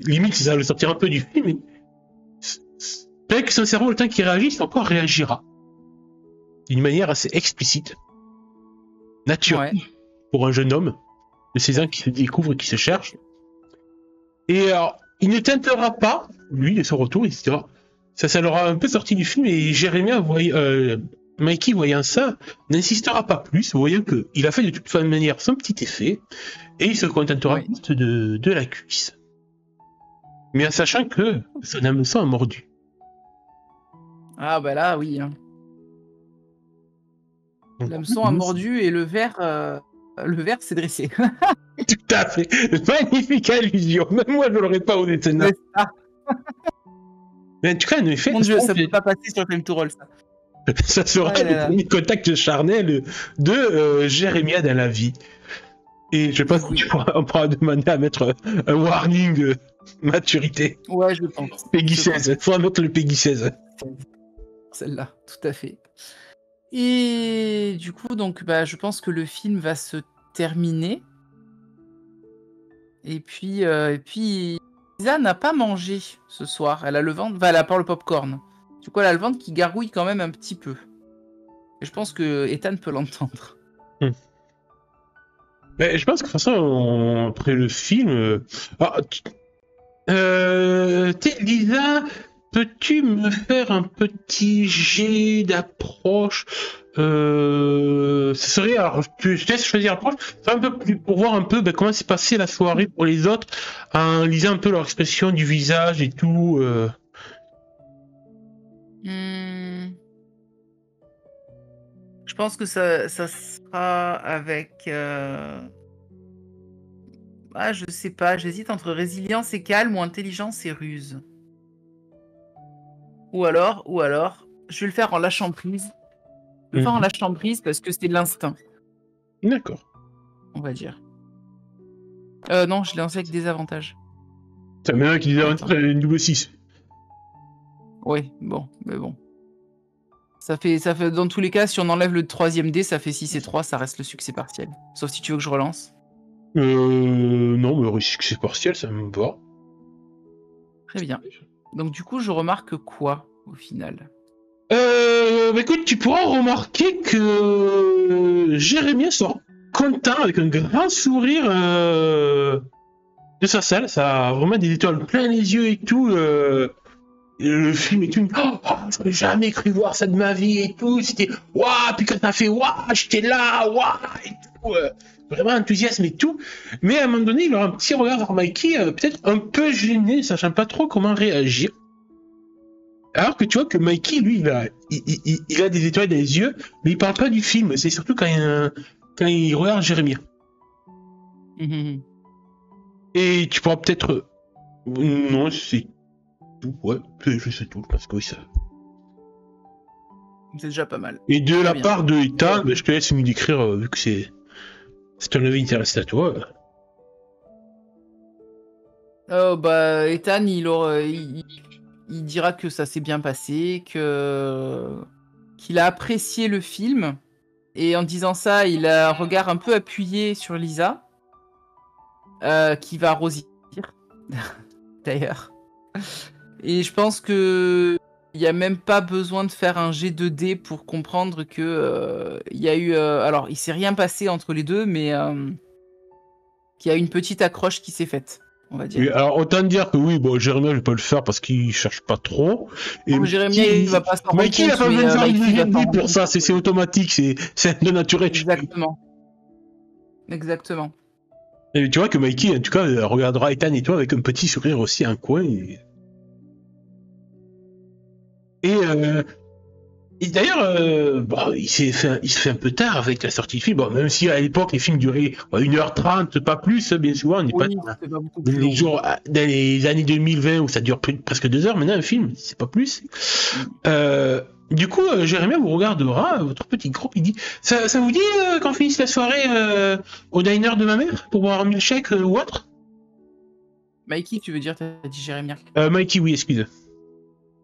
Speaker 1: Limite, ça va le sortir un peu du film, mais peut-être que son cerveau, le temps qu'il réagisse, encore réagira. D'une manière assez explicite, naturelle, pour un jeune homme de 16 ans qui se découvre, qui se cherche. Et alors, il ne tentera pas, lui, de son retour, etc. Ça l'aura un peu sorti du film, et Jérémia, Mikey, voyant ça, n'insistera pas plus, voyant qu'il a fait de toute manière son petit effet, et il se contentera juste de la cuisse. Mais en sachant que son hameçon a mordu.
Speaker 2: Ah bah là, oui. Hein. L'hameçon a mordu et le verre s'est dressé.
Speaker 1: Tout à fait. Magnifique allusion. Même moi, je l'aurais pas au détenant. Mais en tout cas, en effet...
Speaker 2: Mon Dieu, ça peut pas passer sur Film to Roll, ça.
Speaker 1: Ça sera le premier contact charnel de Jérémia dans la vie. Et je pense qu'on pourra demander à mettre un warning maturité.
Speaker 2: Ouais, je pense.
Speaker 1: Peggy 16. Il faudra mettre le Peggy 16.
Speaker 2: Celle-là, tout à fait. Et du coup, donc, je pense que le film va se terminer. Et puis Lisa n'a pas mangé ce soir. Elle a le ventre... elle a pas le popcorn. Du coup, elle a le ventre qui gargouille quand même un petit peu. Et je pense que Ethan peut l'entendre.
Speaker 1: Mais je pense que de toute façon, après le film... Lisa, peux-tu me faire un petit jet d'approche ce serait... Alors, je te laisse choisir l'approche. Un peu plus pour voir un peu comment s'est passée la soirée pour les autres, en lisant un peu leur expression du visage et tout.
Speaker 2: Je pense que ça sera avec... je sais pas, j'hésite entre résilience et calme ou intelligence et ruse. Ou alors, je vais le faire en lâchant prise. Je vais le faire en lâchant prise parce que c'est de l'instinct.
Speaker 1: D'accord.
Speaker 2: On va dire. Non, je l'ai lancé avec des avantages.
Speaker 1: Ça met un qui disait une double 6.
Speaker 2: Oui, mais bon. Ça fait, dans tous les cas, si on enlève le 3e dé, ça fait 6 et 3, ça reste le succès partiel. Sauf si tu veux que je relance.
Speaker 1: Non, mais le succès partiel, ça me va.
Speaker 2: Très bien. Donc du coup, je remarque quoi, au final?
Speaker 1: Écoute, tu pourras remarquer que Jérémia sort content, avec un grand sourire de sa salle. Ça a vraiment des étoiles plein les yeux et tout. Le film et tout, j'aurais jamais cru voir ça de ma vie et tout, c'était waouh, puis quand t'as fait waouh, j'étais là, waouh, et tout, vraiment enthousiasme et tout, mais à un moment donné, il aura un petit regard vers Mikey, peut-être un peu gêné, sachant pas trop comment réagir. Alors que tu vois que Mikey, lui, il a des étoiles dans les yeux, mais il parle pas du film, c'est surtout quand il regarde Jérémia. Et tu pourras peut-être... Non, c'est... Ouais, je sais tout, parce que oui, ça...
Speaker 2: C'est déjà pas mal.
Speaker 1: Et de la part de Ethan, je te laisse nous décrire, vu que c'est un avis intéressant à toi.
Speaker 2: Ethan, il dira que ça s'est bien passé, qu'il a apprécié le film, et en disant ça, il a un regard un peu appuyé sur Lisa, qui va rosir, d'ailleurs. Et je pense que il n'y a même pas besoin de faire un jet de dés pour comprendre que il y a eu... alors, il s'est rien passé entre les deux, mais qu'il y a une petite accroche qui s'est faite, on va dire.
Speaker 1: Oui, alors, autant dire que oui, Jérémia, je vais pas le faire parce qu'il cherche pas trop. Et
Speaker 2: Jérémia, il va pas se rendre compte.
Speaker 1: Mikey, il a pas besoin de faire du pour ça, c'est automatique, c'est de naturel.
Speaker 2: Exactement.
Speaker 1: Et tu vois que Mikey, en tout cas, regardera Ethan et toi avec un petit sourire aussi, un coin. Et, euh, et d'ailleurs, bon, il se fait un peu tard avec la sortie du film. Bon, même si à l'époque, les films duraient 1h30, pas plus, bien souvent, on n'est pas
Speaker 2: Oui,
Speaker 1: dans
Speaker 2: c'est pas beaucoup plus
Speaker 1: les
Speaker 2: long.
Speaker 1: jours, dans les années 2020 où ça dure presque 2 heures. Maintenant, un film, c'est pas plus. Du coup, Jérémy vous regardera, votre petit groupe, il dit ça vous dit qu'on finisse la soirée au diner de ma mère pour boire un milkshake ou autre
Speaker 2: Mikey, tu veux dire, t'as dit Jérémia?
Speaker 1: Mikey, oui, excuse.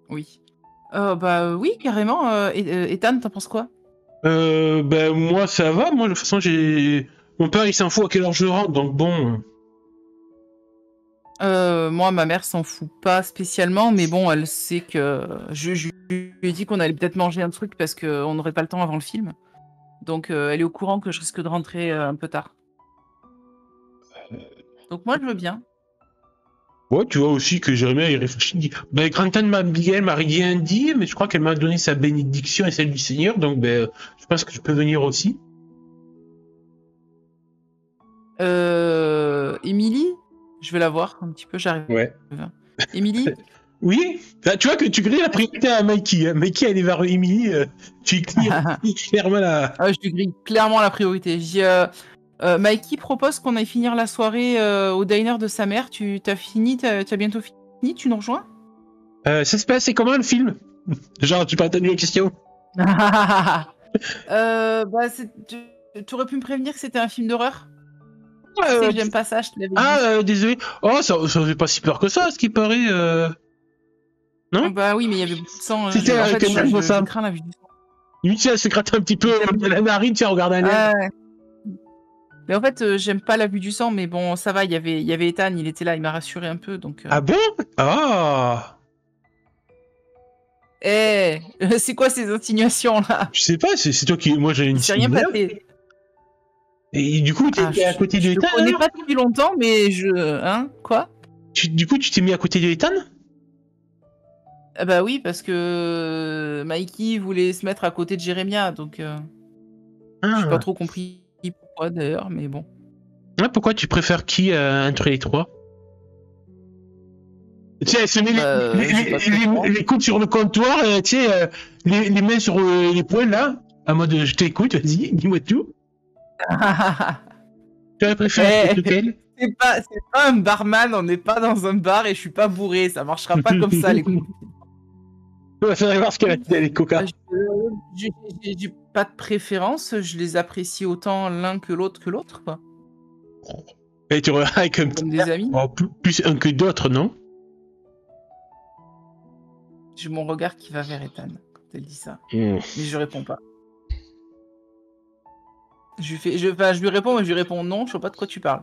Speaker 2: Oui. Oui, carrément. Ethan, t'en penses quoi?
Speaker 1: Ben, moi, ça va. Moi, de toute façon, mon père, il s'en fout à quelle heure je rentre, donc bon.
Speaker 2: Moi, ma mère s'en fout pas spécialement, mais bon, elle sait que je lui ai dit qu'on allait peut-être manger un truc parce qu'on n'aurait pas le temps avant le film. Donc, elle est au courant que je risque de rentrer un peu tard. Donc, moi, je veux bien.
Speaker 1: Ouais, tu vois aussi que Jérémy, il réfléchit, il dit ben, Grand-Tante Abigail m'a rien dit, mais je crois qu'elle m'a donné sa bénédiction et celle du Seigneur, donc ben, je pense que je peux venir aussi.
Speaker 2: Émilie, je vais la voir un petit peu, j'arrive.
Speaker 1: Ouais.
Speaker 2: Émilie,
Speaker 1: Oui, là, tu vois que tu grilles la priorité à Mikey. Hein. Mikey, elle est vers Emily, tu cliques clairement la.
Speaker 2: je lui grille clairement la priorité. Je dis, Mikey propose qu'on aille finir la soirée au diner de sa mère. T'as fini, t'as bientôt fini, tu nous rejoins?
Speaker 1: Ça se passe, c'est comment le film Genre, tu pas entendu la question
Speaker 2: Tu aurais pu me prévenir que c'était un film d'horreur? Tu sais que j'aime pas ça, je te l'avais dit.
Speaker 1: Désolé. Oh, ça fait pas si peur que ça, ce qui paraît. Non
Speaker 2: Bah oui, mais il y avait beaucoup de sang.
Speaker 1: C'était
Speaker 2: je crains la vue du sang.
Speaker 1: Lui, tu sais, elle se gratte un petit peu la narine, tu sais, regarde un œil.
Speaker 2: Ouais. Mais en fait, j'aime pas la vue du sang, mais bon, ça va, il y avait Ethan, il était là, il m'a rassuré un peu, donc...
Speaker 1: Ah bon Ah
Speaker 2: c'est quoi ces insinuations, là?
Speaker 1: Je sais pas, c'est toi qui... Moi, j'ai une...
Speaker 2: Il s'est rien passé.
Speaker 1: Et du coup, t'es à côté de Ethan,
Speaker 2: je connais pas depuis longtemps, mais Hein? Quoi?
Speaker 1: Du coup, tu t'es mis à côté de Ethan
Speaker 2: Bah oui, parce que Mikey voulait se mettre à côté de Jérémia, donc... J'ai pas trop compris pourquoi, d'ailleurs, mais bon.
Speaker 1: Ah, pourquoi tu préfères qui entre les trois Tu sais, elle se met les coudes sur le comptoir, tu sais, les mains sur les poings, là, en mode je t'écoute, vas-y, dis-moi tout. Tu aurais préféré lequel
Speaker 2: C'est pas un barman, on n'est pas dans un bar et je suis pas bourré, ça marchera pas comme ça, les coups.
Speaker 1: On va faire voir ce qu'elle a dit, les coca.
Speaker 2: J'ai pas de préférence, je les apprécie autant l'un que l'autre, quoi.
Speaker 1: Et tu regardes avec un
Speaker 2: comme des amis.
Speaker 1: Oh, plus un que d'autres, non?
Speaker 2: J'ai mon regard qui va vers Ethan quand elle dit ça. Mais je réponds pas. Je lui réponds, mais je lui réponds non, je sais pas de quoi tu parles.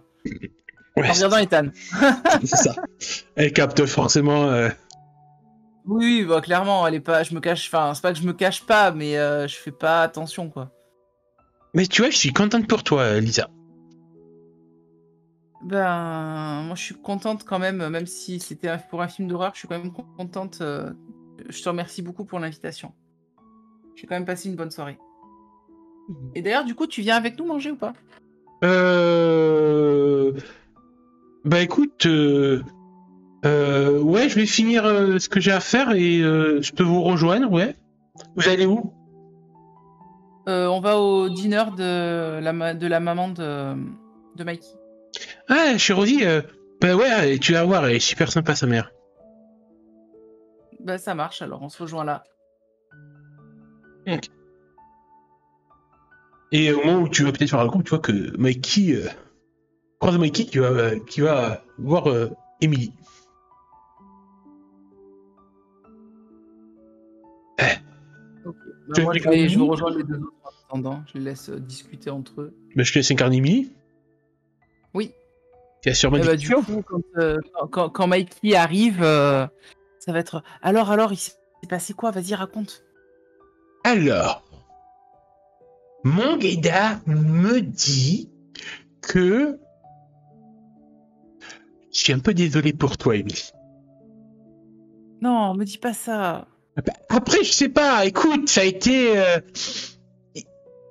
Speaker 1: Ouais,
Speaker 2: en regardant Ethan.
Speaker 1: C'est ça. Elle capte forcément.
Speaker 2: Oui, bah clairement, elle est pas. Je me cache. Enfin, c'est pas que je me cache pas, mais je fais pas attention, quoi.
Speaker 1: Mais tu vois, je suis contente pour toi, Lisa.
Speaker 2: Ben, moi, je suis contente quand même si c'était pour un film d'horreur, je suis quand même contente. Je te remercie beaucoup pour l'invitation. J'ai quand même passé une bonne soirée. Et d'ailleurs, du coup, tu viens avec nous manger ou pas?
Speaker 1: Bah écoute, ouais, je vais finir ce que j'ai à faire et je peux vous rejoindre, ouais. Vous allez où?
Speaker 2: On va au dîner de la maman de Mikey.
Speaker 1: Ah, chez Rosie, bah ouais, tu vas voir, elle est super sympa, sa mère.
Speaker 2: Bah ça marche, alors on se rejoint là.
Speaker 1: Okay. Et au moment où tu vas peut-être faire le compte, tu vois que Mikey croise Mikey qui va voir Emily.
Speaker 2: Ok. Bah, moi, je vais rejoindre les deux autres en attendant. Je les laisse discuter entre eux.
Speaker 1: Bah, je te laisse incarner Emily.
Speaker 2: Oui.
Speaker 1: Tu as sûrement dit.
Speaker 2: Du coup, quand Mikey arrive, ça va être. Alors, il s'est passé quoi? Vas-y, raconte.
Speaker 1: Alors, mon Guéda me dit que je suis un peu désolé pour toi, Emily.
Speaker 2: Non, me dis pas ça.
Speaker 1: Après, je sais pas. Écoute, ça a été.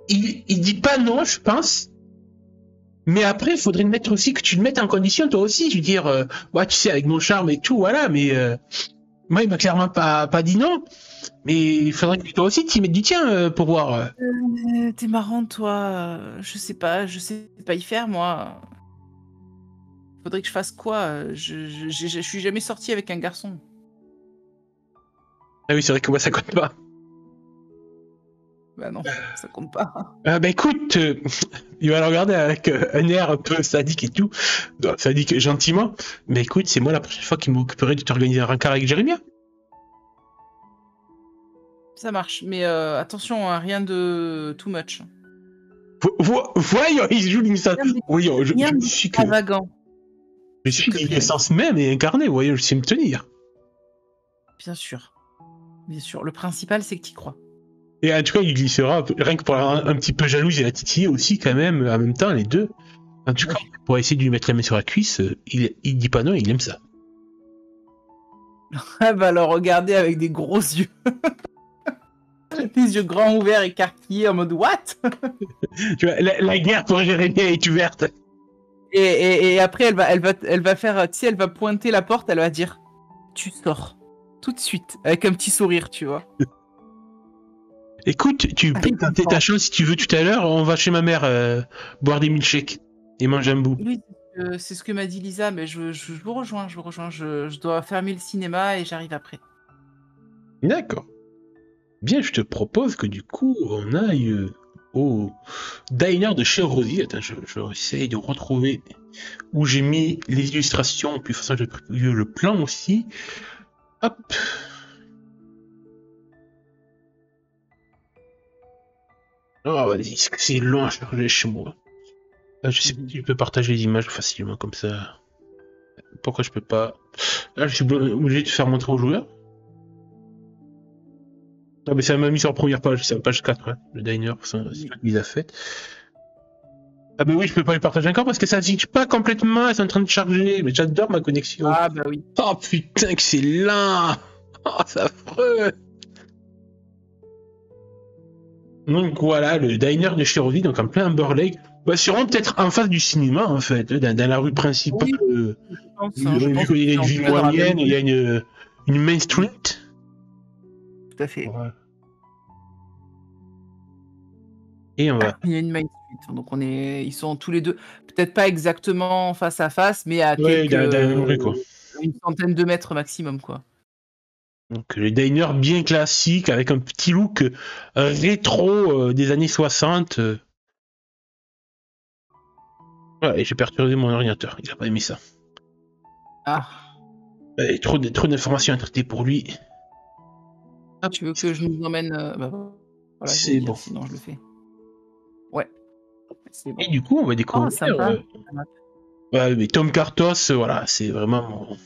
Speaker 1: Il dit pas non, je pense. Mais après, il faudrait mettre aussi que tu le mettes en condition, toi aussi. Je veux dire, ouais, tu sais, avec mon charme et tout, voilà, mais moi, il m'a clairement pas dit non. Mais il faudrait que toi aussi, tu y mettes du tien pour voir.
Speaker 2: T'es marrant, toi. Je sais pas y faire, moi. Faudrait que je fasse quoi? Je suis jamais sortie avec un garçon.
Speaker 1: Ah oui, c'est vrai que moi, ça compte pas.
Speaker 2: Bah non, ça compte pas.
Speaker 1: Bah écoute, il va le regarder avec un air un peu sadique et tout. Non, sadique gentiment. Mais écoute, c'est moi la prochaine fois qui m'occuperai de t'organiser un rencard avec Jérémia.
Speaker 2: Ça marche, mais attention, hein, rien de too much.
Speaker 1: Voyons, il joue l'innocence. Voyons,
Speaker 2: Rien
Speaker 1: je suis que.
Speaker 2: d'extravagant.
Speaker 1: Je suis l'innocence même et incarné, voyons, je sais me tenir.
Speaker 2: Bien sûr. Bien sûr. Le principal, c'est que tu y crois.
Speaker 1: Et en tout cas, il glissera, rien que pour un petit peu jalouse et la titiller aussi, quand même, en même temps, les deux. En tout cas, pour essayer de lui mettre la main sur la cuisse, il dit pas non, il aime ça.
Speaker 2: Elle va le regarder avec des gros yeux. Les yeux grands ouverts, écarquillés, en mode what?
Speaker 1: Tu vois, la guerre pour Jérémia est ouverte.
Speaker 2: Et après, elle va faire, tu sais, elle va pointer la porte, elle va dire, tu sors tout de suite, avec un petit sourire, tu vois.
Speaker 1: Écoute, tu peux tenter ta chance si tu veux tout à l'heure. On va chez ma mère boire des milkshakes et manger un bout.
Speaker 2: Oui, c'est ce que m'a dit Lisa, mais je vous rejoins, je dois fermer le cinéma et j'arrive après.
Speaker 1: D'accord. Bien, je te propose que du coup, on aille au diner de chez Rosie. Attends, je essaye de retrouver où j'ai mis les illustrations. Puis de toute façon, j'ai prévu le plan aussi. Hop. Oh, vas-y, c'est long à charger chez moi. Je sais pas si je peux partager les images facilement comme ça. Pourquoi je peux pas? Là, je suis obligé de faire montrer aux joueurs. Non, mais ça m'a mis sur la première page, c'est la page 4, hein, le diner, c'est ce qu'il a fait. Ah, bah oui, je peux pas les partager encore parce que ça affiche pas complètement, elles sont en train de charger, mais j'adore ma connexion.
Speaker 2: Ah, bah oui.
Speaker 1: Oh putain, que c'est lent! Oh, c'est affreux! Donc voilà, le diner de chez Rosie, donc en plein Amber Lake. Bah, sûrement peut-être en face du cinéma, en fait, dans la rue principale.
Speaker 2: Oui, je pense
Speaker 1: vu qu'il y a une ville moyenne, il y a une Main Street.
Speaker 2: Tout à fait.
Speaker 1: Ouais. Et on va.
Speaker 2: Il y a une Main Street, donc ils sont tous les deux, peut-être pas exactement face à face, mais à
Speaker 1: Ouais, dans la rue, quoi.
Speaker 2: Une centaine de mètres maximum, quoi.
Speaker 1: Donc le diner bien classique avec un petit look rétro des années 60. Ouais, et j'ai perturbé mon ordinateur, il a pas aimé ça.
Speaker 2: Ah.
Speaker 1: Ouais, trop d'informations à traiter pour lui.
Speaker 2: Ah, tu veux que je nous emmène voilà,
Speaker 1: c'est bon.
Speaker 2: sinon je le fais. Ouais. Bon.
Speaker 1: Et du coup, on va découvrir. Ouais, mais Tom Kartos, voilà, c'est vraiment mon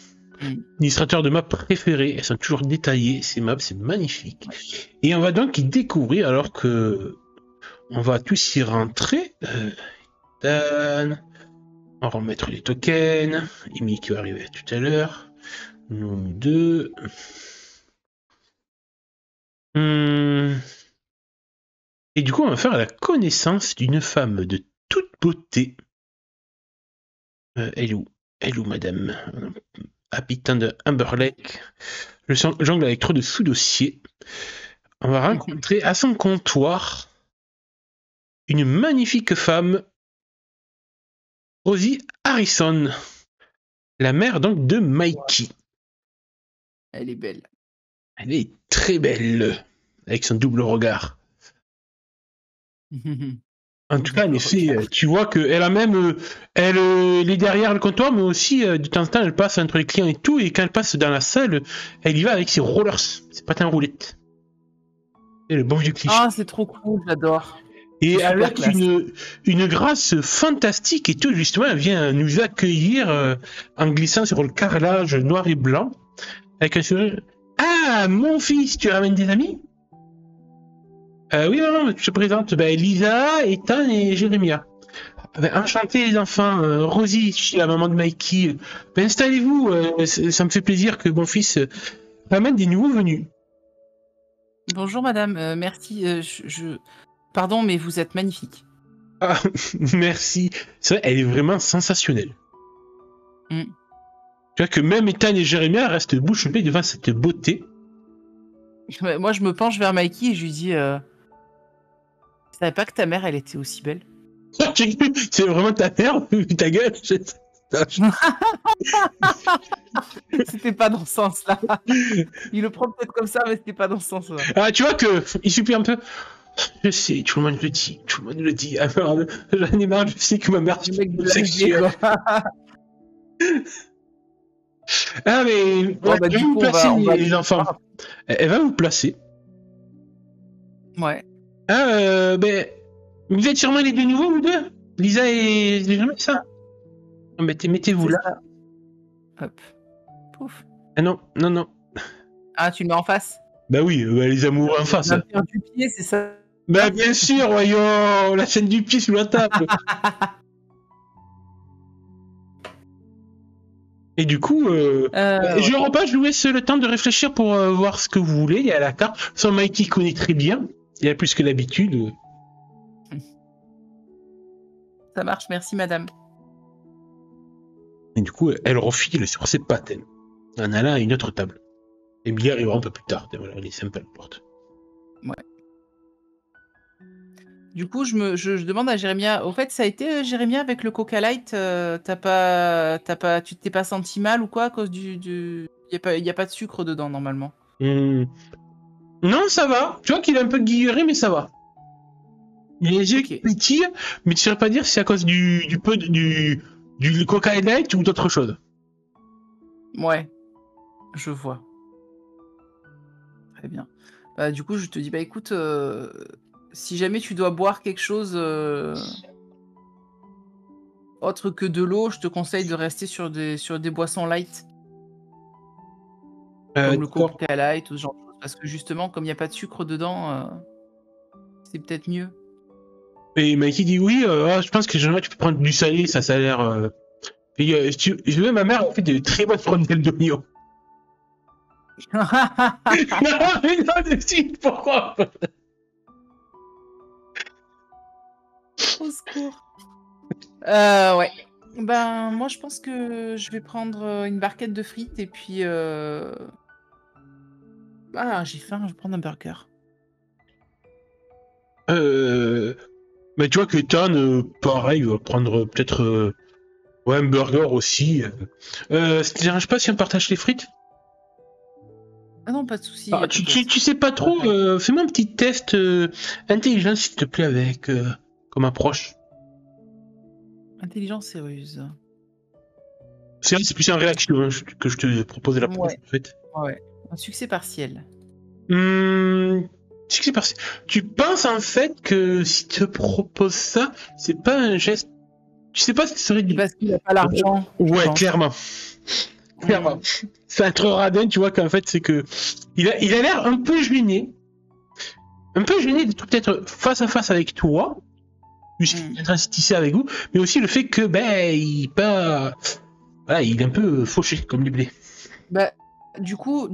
Speaker 1: illustrateur de maps préféré. Elles sont toujours détaillées, ces maps, c'est magnifique. Et on va donc y découvrir alors que on va tous y rentrer. On va remettre les tokens. Amy qui va arriver tout à l'heure. Nous deux. Et du coup, on va faire la connaissance d'une femme de toute beauté. Elle est où, madame? Habitant de Amber Lake. Je jongle avec trop de sous-dossiers. On va rencontrer à son comptoir une magnifique femme, Rosie Harrison, la mère donc de Mikey.
Speaker 2: Elle est belle.
Speaker 1: Elle est très belle, avec son double regard. En tout cas, en effet, tu vois qu'elle a même, elle est derrière le comptoir, mais aussi de temps en temps, elle passe entre les clients et tout, et quand elle passe dans la salle, elle y va avec ses rollers, ses patins roulettes. C'est le bon vieux cliché.
Speaker 2: Ah, c'est trop cool, j'adore.
Speaker 1: Et elle a une grâce fantastique et tout, justement, elle vient nous accueillir en glissant sur le carrelage noir et blanc, avec un sourire. Ah, mon fils, tu ramènes des amis? Oui, maman, je te présente Lisa, Ethan et Jérémia. Enchanté les enfants, Rosie, je suis la maman de Mikey. Installez-vous, ça me fait plaisir que mon fils ramène des nouveaux venus.
Speaker 2: Bonjour madame, merci, pardon, mais vous êtes magnifique.
Speaker 1: Ah, merci. C'est vrai, elle est vraiment sensationnelle.
Speaker 2: Mm.
Speaker 1: Tu vois que même Ethan et Jérémia restent bouche bée devant cette beauté.
Speaker 2: Moi, je me penche vers Mikey et je lui dis je savais pas que ta mère, elle était aussi belle.
Speaker 1: C'est vraiment ta mère, ta gueule.
Speaker 2: C'était pas dans ce sens-là. Il le prend peut-être comme ça, mais c'était pas dans ce sens-là.
Speaker 1: Ah, tu vois que il suffit un peu. Je sais, tout le monde le dit, tout le monde le dit. Alors, j'en ai marre, je sais que ma mère
Speaker 2: Le mec de
Speaker 1: est sexuelle. Ah, mais
Speaker 2: Bon,
Speaker 1: ouais,
Speaker 2: bah,
Speaker 1: je vais
Speaker 2: du
Speaker 1: vous
Speaker 2: coup,
Speaker 1: placer
Speaker 2: on va
Speaker 1: les enfants. Elle va vous placer.
Speaker 2: Ouais.
Speaker 1: Ah, ben, vous êtes sûrement les deux nouveaux, vous deux Lisa et Jérémy, ça mettez-vous
Speaker 2: C'est
Speaker 1: là.
Speaker 2: ça. Hop. Pouf.
Speaker 1: Ah non, non, non.
Speaker 2: Ah, tu le mets en face.
Speaker 1: Bah oui, les amoureux en face.
Speaker 2: La pierre du pied, c'est ça.
Speaker 1: Bah bien sûr, voyons, la scène du pied sous la table. Et du coup, je repasse, je vous laisse le temps de réfléchir pour voir ce que vous voulez. Il y a la carte. Son Mikey connaît très bien. Il a plus que l'habitude.
Speaker 2: Ça marche, merci madame.
Speaker 1: Et du coup, elle refile sur ses pattes. En allant à une autre table. Et Billy arrivera un peu plus tard. Voilà, elle est sympa, la porte.
Speaker 2: Ouais. Du coup, je demande à Jérémia. Au fait, ça a été Jérémia avec le Coca Light. Tu t'es pas senti mal ou quoi à cause du... Il y a pas de sucre dedans normalement.
Speaker 1: Non, ça va. Tu vois qu'il est un peu guilleré, mais ça va. Il a les yeux qui pétillent, mais tu ne saurais pas dire si c'est à cause du Coca Light ou d'autre chose.
Speaker 2: Ouais, je vois. Très bien. Bah, du coup, je te dis, bah écoute, si jamais tu dois boire quelque chose autre que de l'eau, je te conseille de rester sur des boissons light. Comme le Coca Light ou ce genre de choses. Parce que justement, comme il n'y a pas de sucre dedans, c'est peut-être mieux.
Speaker 1: Et Mikey dit oui, je pense que tu peux prendre du salé, ça a l'air. Je veux, ma mère a fait de très bonnes rondelles d'oignon. Non, mais non, si, pourquoi
Speaker 2: Au secours. Ouais. Ben, moi, je pense que je vais prendre une barquette de frites et puis... Ah, j'ai faim, je vais prendre un burger.
Speaker 1: Mais tu vois que Ethan, pareil, va prendre peut-être un burger aussi. Ça te dérange pas si on partage les frites?
Speaker 2: Ah non, pas de souci.
Speaker 1: Tu sais pas trop, fais-moi un petit test intelligence, s'il te plaît, avec comme approche.
Speaker 2: Intelligence et ruse.
Speaker 1: C'est plus en réaction que je te proposais la prochaine, en fait.
Speaker 2: Ouais. Un succès partiel.
Speaker 1: Succès partiel. Tu penses en fait que si te propose ça, c'est pas un geste. Tu sais pas ce que serait du.
Speaker 2: Parce qu'il a pas l'argent.
Speaker 1: Ouais, clairement. Clairement. C'est un trop radin, tu vois qu'en fait c'est que il a l'air un peu gêné. Un peu gêné d'être peut-être face à face avec toi, puisqu'il est en train de se tisser avec vous, mais aussi le fait que il pas. Voilà, il est un peu fauché comme du blé.
Speaker 2: Bah, du coup,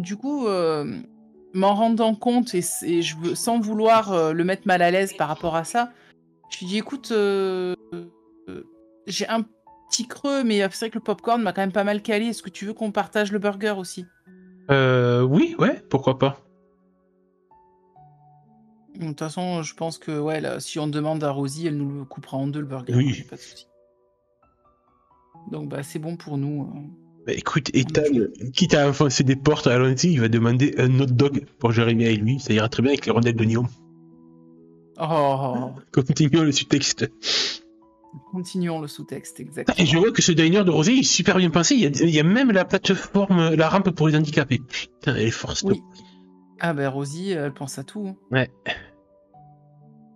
Speaker 2: m'en rendant compte et je veux, sans vouloir le mettre mal à l'aise par rapport à ça, je lui dis écoute, j'ai un petit creux, mais c'est vrai que le popcorn m'a quand même pas mal calé. Est-ce que tu veux qu'on partage le burger aussi?
Speaker 1: Oui, ouais, pourquoi pas.
Speaker 2: De toute façon, je pense que ouais, là, si on demande à Rosie, elle nous le coupera en deux le burger.
Speaker 1: Oui.
Speaker 2: Hein, pas de souci. Donc bah c'est bon pour nous.
Speaker 1: Bah, écoute, Ethan, quitte à enfoncer des portes à l'entrée, il va demander un hot dog pour Jérémy et lui. Ça ira très bien avec les rondelles d'oignon.
Speaker 2: Oh.
Speaker 1: Continuons le sous-texte.
Speaker 2: Continuons le sous-texte, exactement.
Speaker 1: Et je vois que ce diner de Rosé est super bien pensé. Il y a même la plateforme, la rampe pour les handicapés. Putain, elle est forte.
Speaker 2: Oui. Ah bah Rosie, elle pense à tout. Hein.
Speaker 1: Ouais.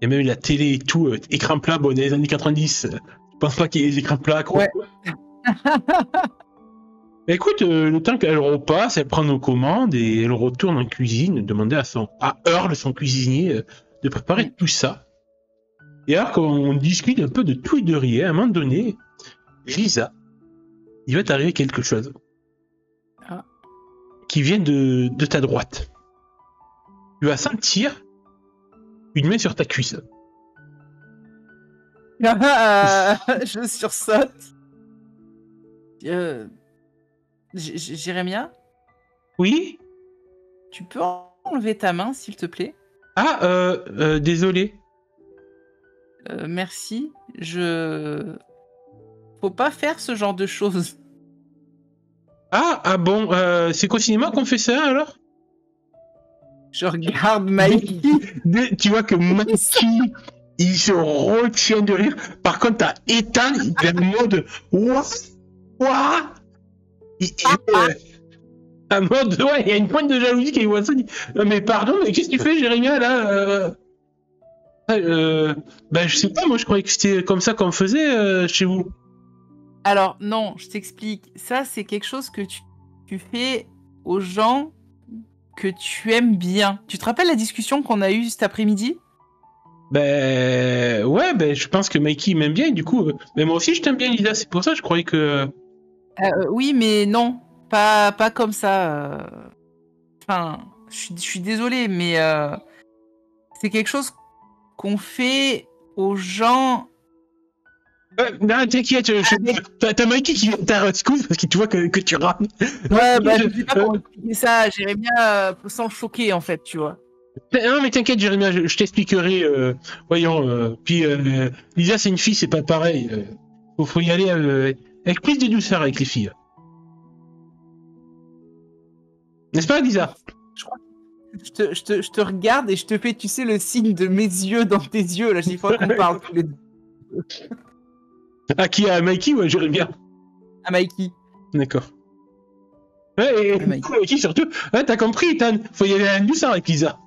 Speaker 1: Il y a même la télé et tout, écran plat, bon, dans les années 90. Je pense pas qu'il y ait des écrans plats.
Speaker 2: Ouais.
Speaker 1: Écoute, le temps qu'elle repasse, elle prend nos commandes et elle retourne en cuisine, demander à Earl, son cuisinier, de préparer tout ça. Et alors qu'on discute un peu de tout et de rien, à un moment donné, Lisa, il va t'arriver quelque chose. Qui vient de ta droite. Tu vas sentir une main sur ta cuisse.
Speaker 2: Je sursaute. Jérémia,
Speaker 1: Oui?
Speaker 2: tu peux enlever ta main, s'il te plaît?
Speaker 1: Ah, désolé.
Speaker 2: Merci. Faut pas faire ce genre de choses.
Speaker 1: Ah bon, c'est qu'au cinéma qu'on fait ça alors?
Speaker 2: Je regarde Mikey.
Speaker 1: Tu vois que Mikey, il se retient de rire. Par contre, t'as Ethan, il est en mode What? What? En mode, ouais, il y a une pointe de jalousie qui voit ça. Il dit, mais pardon, mais qu'est-ce que tu fais, Jérémia, là Ben, je sais pas, moi je croyais que c'était comme ça qu'on faisait chez vous.
Speaker 2: Alors, non, je t'explique. Ça, c'est quelque chose que tu fais aux gens que tu aimes bien. Tu te rappelles la discussion qu'on a eue cet après-midi?
Speaker 1: Ben, ouais, ben, je pense que Mikey m'aime bien, et du coup, mais moi aussi je t'aime bien, Lisa, c'est pour ça que je croyais que.
Speaker 2: Oui, mais non. Pas comme ça. Enfin, je suis désolée, mais c'est quelque chose qu'on fait aux gens.
Speaker 1: Non, t'inquiète, t'as Mikey qui t'arrête parce que tu vois que tu rames.
Speaker 2: Ouais, bah, je sais pas comment expliquer ça. Jérémia sans le choquer, en fait, tu vois.
Speaker 1: Non, mais t'inquiète, Jérémia, je t'expliquerai. Voyons, puis Lisa, c'est une fille, c'est pas pareil. Faut y aller avec plus de douceur avec les filles. N'est-ce pas, Lisa?
Speaker 2: Je crois que je te regarde et je te fais, tu sais, le signe de mes yeux dans tes yeux, là, chaque fois qu'on parle tous les deux.
Speaker 1: Ah, qui? À Mikey ou à Jérémia?
Speaker 2: À Mikey.
Speaker 1: D'accord. Ouais, et Mikey surtout. Ouais, t'as compris, Ethan. Faut y aller à la douceur avec Lisa.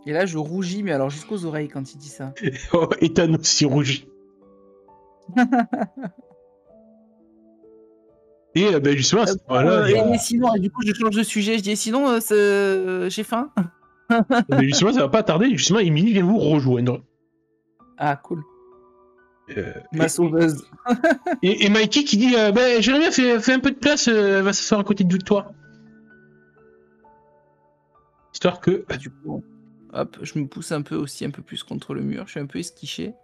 Speaker 2: Et là, je rougis, mais alors jusqu'aux oreilles quand il dit ça.
Speaker 1: Oh, Ethan aussi rougit. Et ben justement, voilà.
Speaker 2: Et sinon, du coup, je change de sujet. Je dis, sinon, j'ai faim.
Speaker 1: Mais justement, ça va pas tarder. Justement, Emily vient vous rejoindre.
Speaker 2: Ah, cool. Ma sauveuse.
Speaker 1: et Mikey qui dit ben, Jérémia, fais un peu de place, elle va s'asseoir à côté de toi. Histoire que.
Speaker 2: Du coup, hop, je me pousse un peu aussi, un peu plus contre le mur. Je suis un peu esquiché.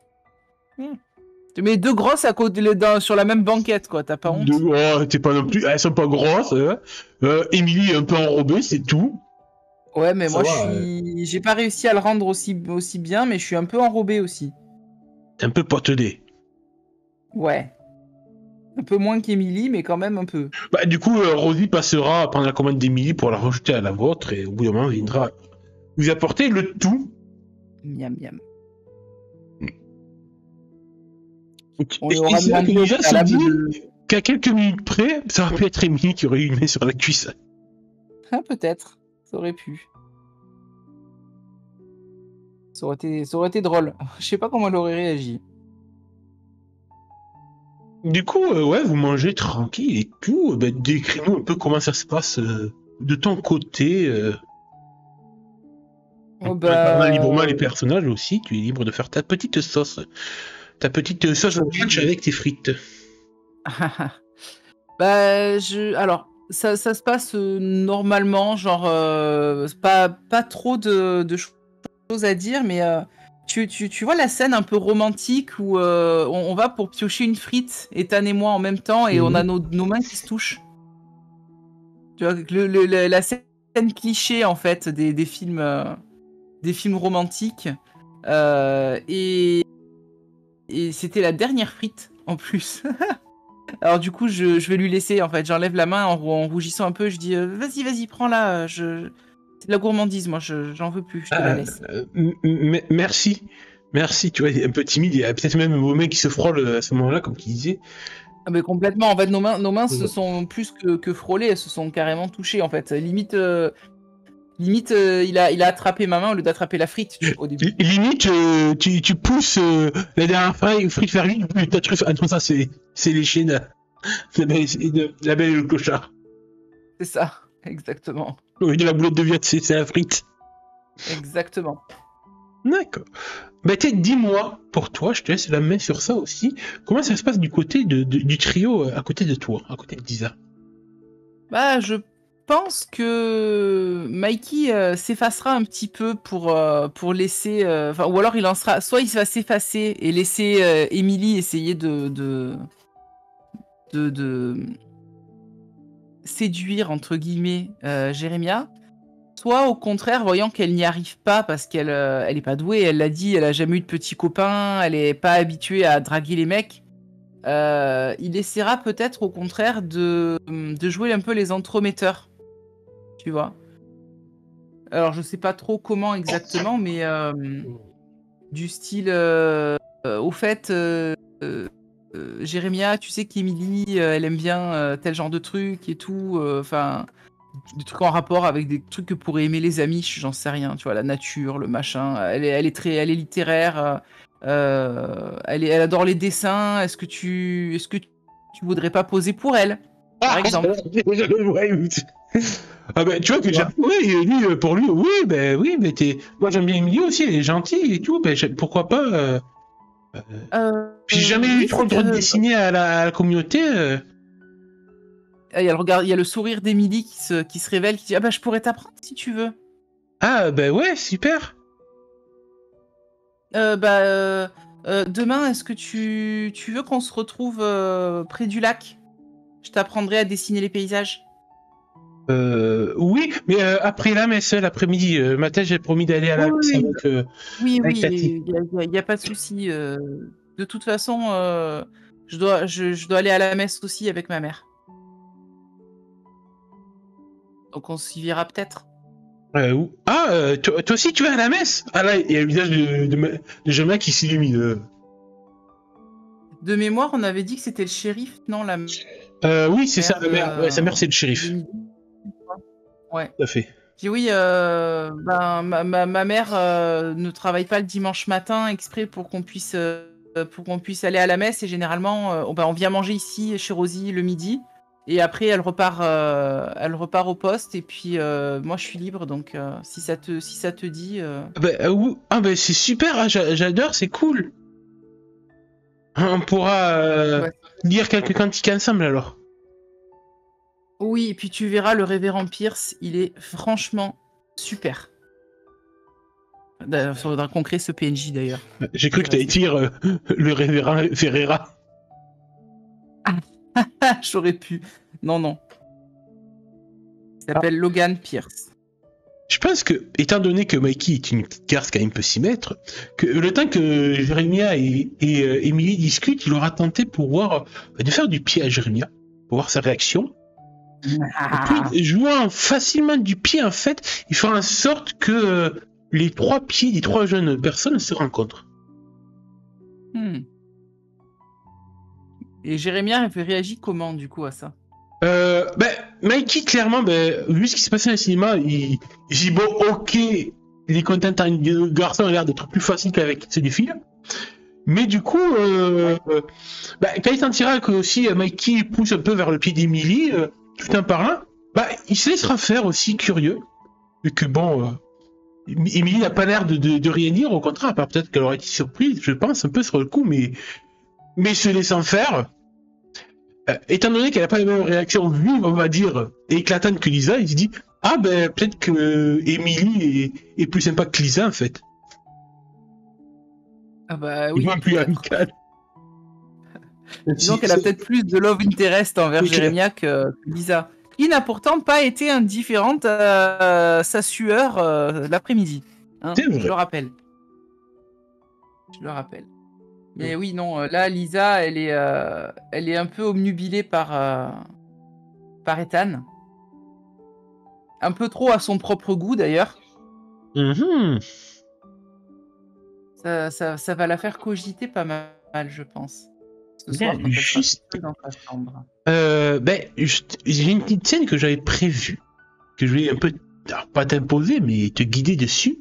Speaker 2: Tu mets deux grosses à côté, sur la même banquette, quoi. T'as pas honte?
Speaker 1: Oh, t'es pas non plus. Elles sont pas grosses. Emily est un peu enrobée, c'est tout.
Speaker 2: Ouais, mais ça moi, j'ai pas réussi à le rendre aussi bien, mais je suis un peu enrobé aussi.
Speaker 1: T'es un peu potelé.
Speaker 2: Ouais. Un peu moins qu'Emily, mais quand même un peu.
Speaker 1: Bah, du coup, Rosie passera à prendre la commande d'Emily pour la rejeter à la vôtre, et au bout d'un moment, il viendra vous apporter le tout.
Speaker 2: Miam, miam.
Speaker 1: On aura déjà se dit qu'à quelques minutes près, ça aurait pu être Emily qui aurait eu une main sur la cuisse.
Speaker 2: Ah, peut-être. Ça aurait pu. Ça aurait été drôle. Je sais pas comment elle aurait réagi.
Speaker 1: Du coup, ouais, vous mangez tranquille et tout. Bah, décris-nous un peu comment ça se passe de ton côté.
Speaker 2: Oh bah...
Speaker 1: librement les personnages aussi. Tu es libre de faire ta petite sauce. Ta petite sauce au catch avec tes frites.
Speaker 2: Bah, alors, ça se passe normalement, genre, pas trop de choses à dire, mais tu vois la scène un peu romantique où on va pour piocher une frite, Ethan et moi en même temps, et on a nos mains qui se touchent. Tu vois, la scène cliché, en fait, des films romantiques. Et c'était la dernière frite, en plus. Alors du coup, je vais lui laisser, en fait. J'enlève la main en rougissant un peu. Je dis, vas-y, prends-la. C'est de la gourmandise, moi. J'en veux plus. Je te la laisse.
Speaker 1: Merci. Merci, tu vois, il est un peu timide. Il y a peut-être même vos mains qui se frôlent à ce moment-là, comme tu disais.
Speaker 2: Ah, mais complètement. En fait, nos mains se sont plus que frôlées. Elles se sont carrément touchées, en fait. Limite, il a attrapé ma main au lieu d'attraper la frite au début.
Speaker 1: Limite, tu pousses la dernière frite faire une, ta truffe. Ah non, ça, c'est les chiens de la belle et le clochard.
Speaker 2: C'est ça, exactement.
Speaker 1: Oui, de la boulette de viande, c'est la frite.
Speaker 2: Exactement.
Speaker 1: D'accord. Bah, dis-moi, pour toi, je te laisse la main sur ça aussi. Comment ça se passe du côté du trio à côté de toi, à côté de Lisa?
Speaker 2: Bah, je pense que Mikey s'effacera un petit peu pour laisser... ou alors il en sera... Soit il va s'effacer et laisser Emily essayer de séduire, entre guillemets, Jérémia. Soit au contraire, voyant qu'elle n'y arrive pas parce qu'elle elle est pas douée, elle l'a dit, elle a jamais eu de petits copains, elle est pas habituée à draguer les mecs. Il essaiera peut-être au contraire de jouer un peu les entremetteurs, tu vois. Alors je sais pas trop comment exactement, mais du style, au fait, Jérémia, tu sais qu'Emily, elle aime bien tel genre de truc et tout, enfin, des trucs en rapport avec des trucs que pourraient aimer les amis, j'en sais rien, tu vois, la nature, le machin. Elle est littéraire, elle adore les dessins. Est-ce que tu voudrais pas poser pour elle, par exemple?
Speaker 1: Ouais, ah ben, tu vois que déjà, oui, lui, pour lui, oui, mais moi j'aime bien Emily aussi, elle est gentille et tout, ben, pourquoi pas. Puis j'ai jamais eu
Speaker 2: Oui,
Speaker 1: trop le droit de dessiner à la communauté.
Speaker 2: Il y a le sourire d'Emily qui se révèle, qui dit ah bah je pourrais t'apprendre si tu veux.
Speaker 1: Ah ben ouais, super.
Speaker 2: Demain, est-ce que tu veux qu'on se retrouve près du lac? Je t'apprendrai à dessiner les paysages.
Speaker 1: Oui, mais après la messe, l'après-midi, matin, j'ai promis d'aller à la messe avec Tati.
Speaker 2: Il n'y a pas de souci. De toute façon, je dois aller à la messe aussi avec ma mère. Donc on s'y verra peut-être.
Speaker 1: Toi aussi, tu vas à la messe? Ah là, il y a le visage de Jean-Marc qui s'illumine.
Speaker 2: De mémoire, on avait dit que c'était le shérif, non la
Speaker 1: Oui, c'est ça, sa mère, c'est le shérif.
Speaker 2: Ouais.
Speaker 1: Tout à fait.
Speaker 2: Puis oui, ma mère ne travaille pas le dimanche matin exprès pour qu'on puisse aller à la messe. Et généralement, on vient manger ici chez Rosie le midi. Et après, elle repart au poste. Et puis, moi, je suis libre. Donc, si ça te dit...
Speaker 1: c'est super, hein, j'adore, c'est cool. On pourra lire quelques cantiques ensemble, alors.
Speaker 2: Oui, et puis tu verras, le révérend Pierce, il est franchement super. Il faudra qu'on crée ce PNJ, d'ailleurs.
Speaker 1: J'ai cru que t'allais dire le révérend Ferreira.
Speaker 2: J'aurais pu. Non. Il s'appelle Logan Pierce.
Speaker 1: Je pense que, étant donné que Mikey est une petite garce quand même peut s'y mettre, que le temps que Jérémia et Emily discutent, il aura tenté de faire du pied à Jérémia, pour voir sa réaction. Et puis, jouant facilement du pied, en fait, il fera en sorte que les trois pieds des trois jeunes personnes se rencontrent.
Speaker 2: Et Jérémia réagit comment, du coup, à ça?
Speaker 1: Mikey, clairement, vu ce qui se passait dans le cinéma, il dit bon, ok, il est content, le garçon a l'air d'être plus facile qu'avec ceux des filles. Mais du coup, quand il sentira que aussi Mikey pousse un peu vers le pied d'Emily, tout en parlant, il se laissera faire aussi, curieux. Et que bon, Emily n'a pas l'air de rien dire, au contraire, à part peut-être qu'elle aurait été surprise, je pense, un peu sur le coup, mais se laissant faire. Étant donné qu'elle n'a pas les mêmes réactions vives, on va dire, éclatantes que Lisa, il se dit peut-être que Emily est plus sympa que Lisa, en fait.
Speaker 2: Ah bah oui.
Speaker 1: Plus amical.
Speaker 2: Disons qu'elle a peut-être plus de love interest envers Jérémia que Lisa, qui n'a pourtant pas été indifférente à sa sueur l'après-midi. Hein,
Speaker 1: c'est vrai.
Speaker 2: Je le rappelle. Mais oui, non, là, Lisa, elle est un peu obnubilée par Ethan. Un peu trop à son propre goût, d'ailleurs. Ça va la faire cogiter pas mal, je pense. Ce soir, quand elle sera dans sa chambre.
Speaker 1: J'ai une petite scène que j'avais prévue, que je vais un peu, pas t'imposer, mais te guider dessus.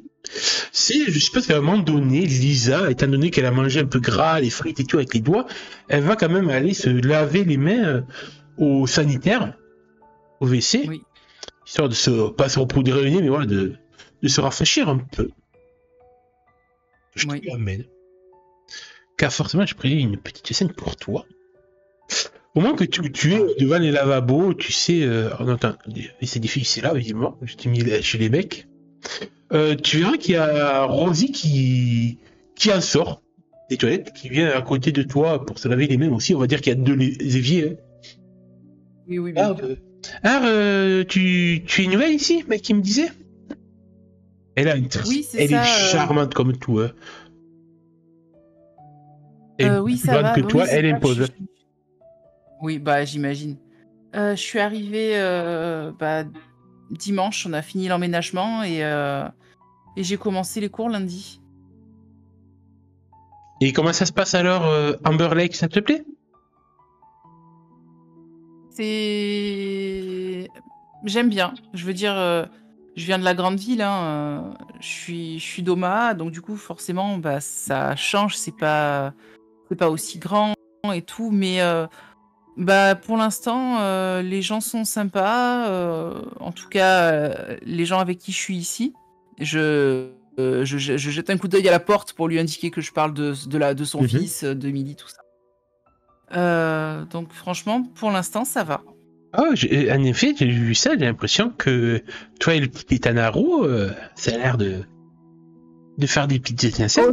Speaker 1: Je suppose qu'à un moment donné, Lisa, étant donné qu'elle a mangé un peu gras, les frites et tout avec les doigts, elle va quand même aller se laver les mains au sanitaire, au WC, histoire de pas se repoudrer le nez, mais voilà, de se rafraîchir un peu. Je te l'amène. Car forcément, j'ai pris une petite scène pour toi. Au moins que tu es devant les lavabos, tu sais, oh non, attends, c'est difficile là, évidemment, je t'ai mis chez les mecs. Tu verras qu'il y a Rosie qui en sort des toilettes, qui vient à côté de toi pour se laver les mains aussi. On va dire qu'il y a deux éviers. Hein.
Speaker 2: Oui, oui, bien sûr.
Speaker 1: Tu es nouvelle ici, mec, qui me disait. Elle a une
Speaker 2: Oui, c'est
Speaker 1: elle
Speaker 2: ça.
Speaker 1: est charmante comme tout. Hein. Elle est
Speaker 2: Oui,
Speaker 1: plus
Speaker 2: ça
Speaker 1: grande
Speaker 2: va.
Speaker 1: que
Speaker 2: Bah
Speaker 1: toi,
Speaker 2: oui, c'est
Speaker 1: elle
Speaker 2: ça.
Speaker 1: impose.
Speaker 2: Oui, bah j'imagine. Je suis arrivée bah, dimanche, on a fini l'emménagement et j'ai commencé les cours lundi.
Speaker 1: Et comment ça se passe alors, Amber Lake, ça te plaît?
Speaker 2: J'aime bien. Je veux dire, je viens de la grande ville, hein, je suis d'Omaha, donc du coup, forcément, bah, ça change. C'est pas aussi grand et tout, mais bah, pour l'instant, les gens sont sympas. En tout cas, les gens avec qui je suis ici. Je jette un coup d'œil à la porte pour lui indiquer que je parle de son fils, de Millie, tout ça. Donc franchement, pour l'instant, ça va.
Speaker 1: Oh, en effet, j'ai vu ça, j'ai l'impression que toi et le petit Tanaro, ça a l'air de faire des petites étincelles.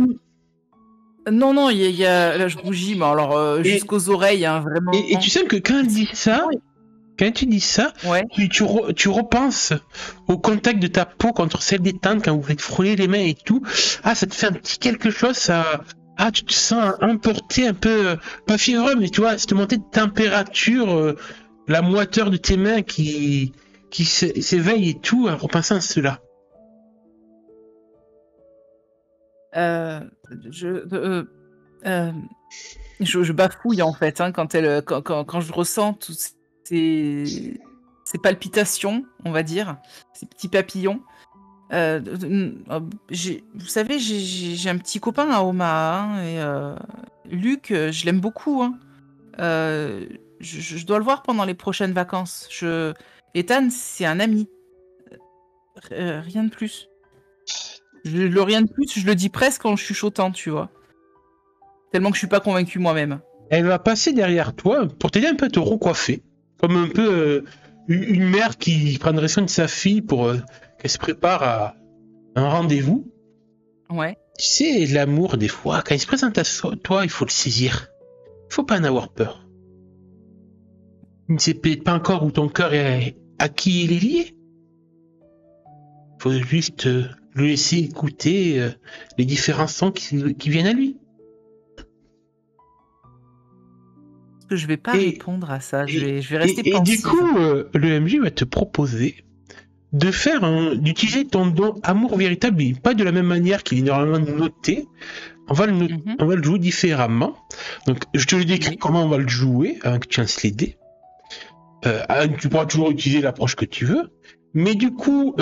Speaker 2: Non, non, là, je rougis, mais alors jusqu'aux oreilles, hein, vraiment.
Speaker 1: Et tu sais que quand tu dis ça,
Speaker 2: Ouais.
Speaker 1: tu repenses au contact de ta peau contre celle des tantes quand vous faites frôler les mains et tout. Ah, ça te fait un petit quelque chose, ça. Ah, tu te sens emporté un peu, pas fiévreux, mais tu vois, cette montée de température, la moiteur de tes mains qui s'éveille et tout, en repensant à cela.
Speaker 2: Je bafouille en fait hein, quand je ressens toutes ces palpitations, on va dire, ces petits papillons. Vous savez, j'ai un petit copain à Omaha hein, et Luc, je l'aime beaucoup. Hein. Je dois le voir pendant les prochaines vacances. Ethan, c'est un ami. Rien de plus. Rien de plus, je le dis presque en chuchotant, tu vois. Tellement que je suis pas convaincu moi-même.
Speaker 1: Elle va passer derrière toi pour t'aider un peu à te recoiffer, comme un peu une mère qui prendrait soin de sa fille pour qu'elle se prépare à un rendez-vous.
Speaker 2: Ouais.
Speaker 1: Tu sais, l'amour, des fois, quand il se présente à toi, il faut le saisir. Il faut pas en avoir peur. Il ne sait peut-être pas encore où ton cœur est, à qui il est lié. Il faut juste le laisser écouter les différents sons qui viennent à lui.
Speaker 2: Parce que je vais pas répondre à ça. Je vais rester pensive.
Speaker 1: Et du coup, le MJ va te proposer d'utiliser ton don amour véritable, mais pas de la même manière qu'il est normalement noté. On va le jouer différemment. Donc, je te le décris comment on va le jouer avant que tu lances les dés. Tu pourras toujours utiliser l'approche que tu veux. Mais du coup,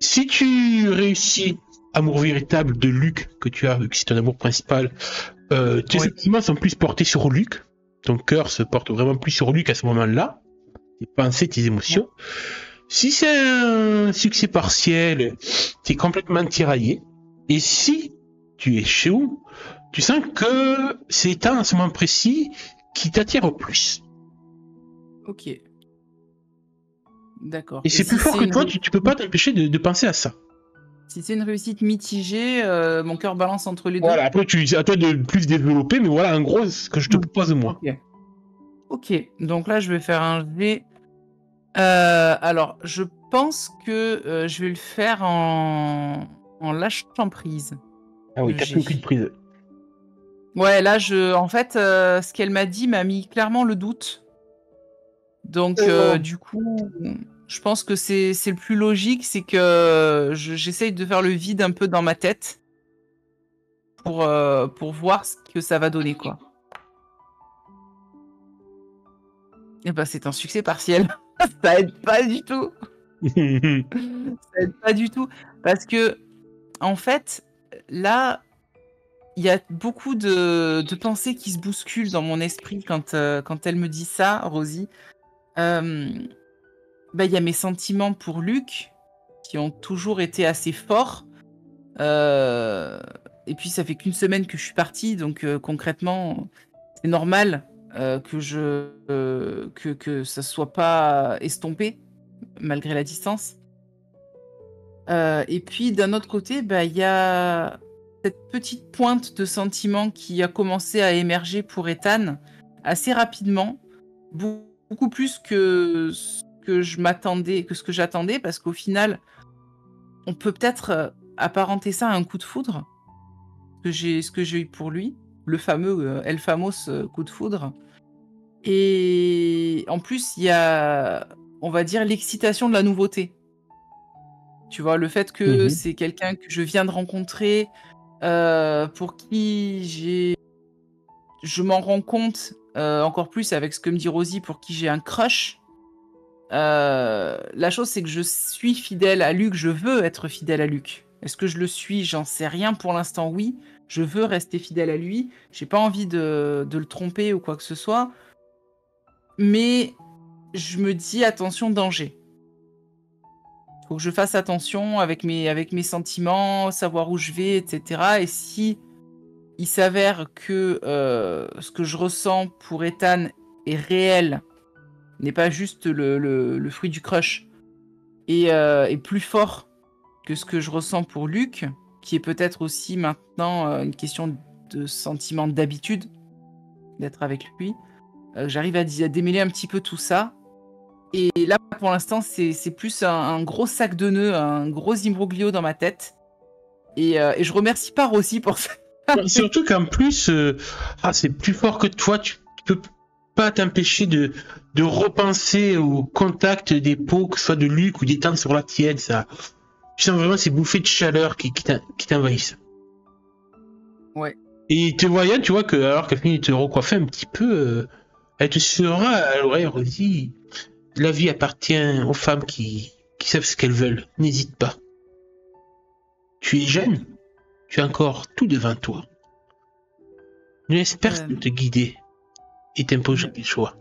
Speaker 1: si tu réussis amour véritable de Luc, que tu as, vu que c'est ton amour principal, tes sentiments sont plus portés sur Luc. Ton cœur se porte vraiment plus sur Luc à ce moment-là. Tes pensées, tes émotions. Si c'est un succès partiel, tu es complètement tiraillé. Et si tu es chaud, tu sens que c'est un moment précis qui t'attire au plus.
Speaker 2: Ok. D'accord.
Speaker 1: Et c'est plus fort que toi, tu peux pas t'empêcher de penser à ça.
Speaker 2: Si c'est une réussite mitigée, mon cœur balance entre les deux.
Speaker 1: Voilà, après c'est à toi de plus développer, mais voilà en gros ce que je te propose moi.
Speaker 2: Ok, donc là je vais faire un G. Alors, je pense que je vais le faire en lâchant prise.
Speaker 1: Ah oui, t'as plus aucune prise.
Speaker 2: Ouais, là, en fait, ce qu'elle m'a dit m'a mis clairement le doute. Donc, du coup, je pense que c'est le plus logique, c'est que j'essaye de faire le vide un peu dans ma tête pour voir ce que ça va donner, quoi. Et ben, c'est un succès partiel. Ça aide pas du tout. Ça aide pas du tout. Parce que, en fait, là, il y a beaucoup de pensées qui se bousculent dans mon esprit quand elle me dit ça, Rosie. Il y a mes sentiments pour Luc qui ont toujours été assez forts. Et puis, ça fait qu'une semaine que je suis partie, donc concrètement, c'est normal que ça soit pas estompé malgré la distance. Et puis d'un autre côté, bah, il y a cette petite pointe de sentiment qui a commencé à émerger pour Ethan assez rapidement, beaucoup plus que ce que j'attendais, parce qu'au final, on peut peut-être apparenter ça à un coup de foudre, ce que j'ai eu pour lui, le fameux El Famos coup de foudre. Et en plus, il y a, on va dire, l'excitation de la nouveauté. Tu vois, le fait que c'est quelqu'un que je viens de rencontrer, pour qui je m'en rends compte encore plus avec ce que me dit Rosie, pour qui j'ai un crush. La chose, c'est que je suis fidèle à Luc, je veux être fidèle à Luc. Est-ce que je le suis? J'en sais rien pour l'instant, oui. Je veux rester fidèle à lui. J'ai pas envie de le tromper ou quoi que ce soit. Mais je me dis, attention, danger. Faut que je fasse attention avec mes sentiments, savoir où je vais, etc. Et si il s'avère que ce que je ressens pour Ethan est réel, n'est pas juste le fruit du crush, et est plus fort que ce que je ressens pour Luc, qui est peut-être aussi maintenant une question de sentiment d'habitude d'être avec lui, j'arrive à démêler un petit peu tout ça. Et là, pour l'instant, c'est plus un gros sac de nœuds, un gros imbroglio dans ma tête. Et je remercie pas Rossi pour ça.
Speaker 1: Surtout qu'en plus, c'est plus fort que toi. Tu peux pas t'empêcher de repenser au contact des peaux, que ce soit de Luc ou des tentes sur la tienne. Ça, tu sens vraiment ces bouffées de chaleur qui t'envahissent.
Speaker 2: Ouais.
Speaker 1: Et te voyant, tu vois que alors qu'elle finit de te recoiffer un petit peu, elle te susurrera à l'oreille, Rosie. La vie appartient aux femmes qui savent ce qu'elles veulent. N'hésite pas. Tu es jeune. Tu as encore tout devant toi. Ne laisse personne te guider et t'imposer des choix.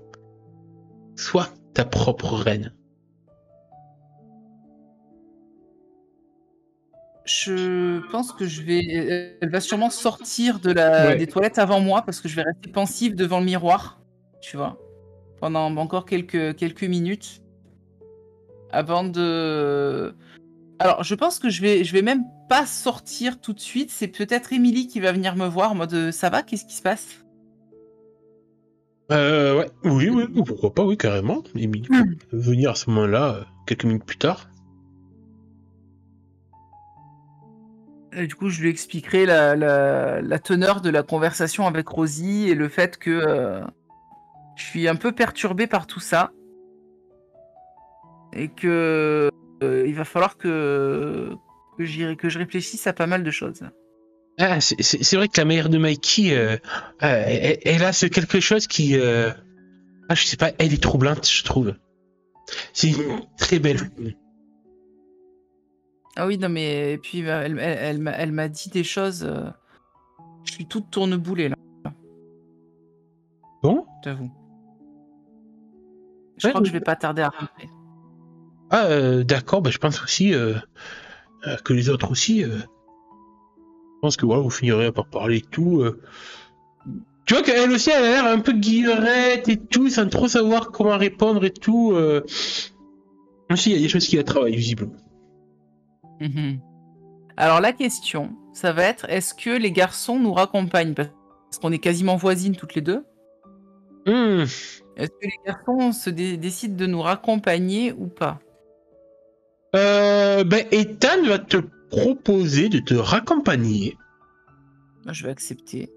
Speaker 1: Sois ta propre reine.
Speaker 2: Je pense que elle va sûrement sortir des toilettes avant moi, parce que je vais rester pensive devant le miroir, tu vois, pendant encore quelques minutes avant de... Alors, je pense que je vais même pas sortir tout de suite. C'est peut-être Émilie qui va venir me voir en mode ça va, qu'est-ce qui se passe?
Speaker 1: Ouais, oui, pourquoi pas, oui, carrément. Émilie peut venir à ce moment-là, quelques minutes plus tard.
Speaker 2: Et du coup, je lui expliquerai la teneur de la conversation avec Rosie et le fait que je suis un peu perturbé par tout ça. Et que il va falloir que je réfléchisse à pas mal de choses.
Speaker 1: Ah, c'est vrai que la mère de Mikey, elle a ce quelque chose qui... je sais pas, elle est troublante, je trouve. C'est une très belle.
Speaker 2: Ah oui, non, mais et puis elle m'a dit des choses. Je suis toute tourneboulée là.
Speaker 1: Bon?
Speaker 2: J'avoue. Je crois que je vais pas tarder à rentrer.
Speaker 1: D'accord, bah, je pense aussi que les autres aussi. Je pense que voilà, vous finirez par parler et tout. Tu vois qu'elle aussi, elle a l'air un peu guillerette et tout, sans trop savoir comment répondre et tout. Aussi, il y a des choses qui la travaillent, visiblement.
Speaker 2: Alors la question, ça va être, est-ce que les garçons nous raccompagnent? Parce qu'on est quasiment voisines toutes les deux. Est-ce que les garçons décident de nous raccompagner ou pas?
Speaker 1: Ethan va te proposer de te raccompagner.
Speaker 2: Je vais accepter.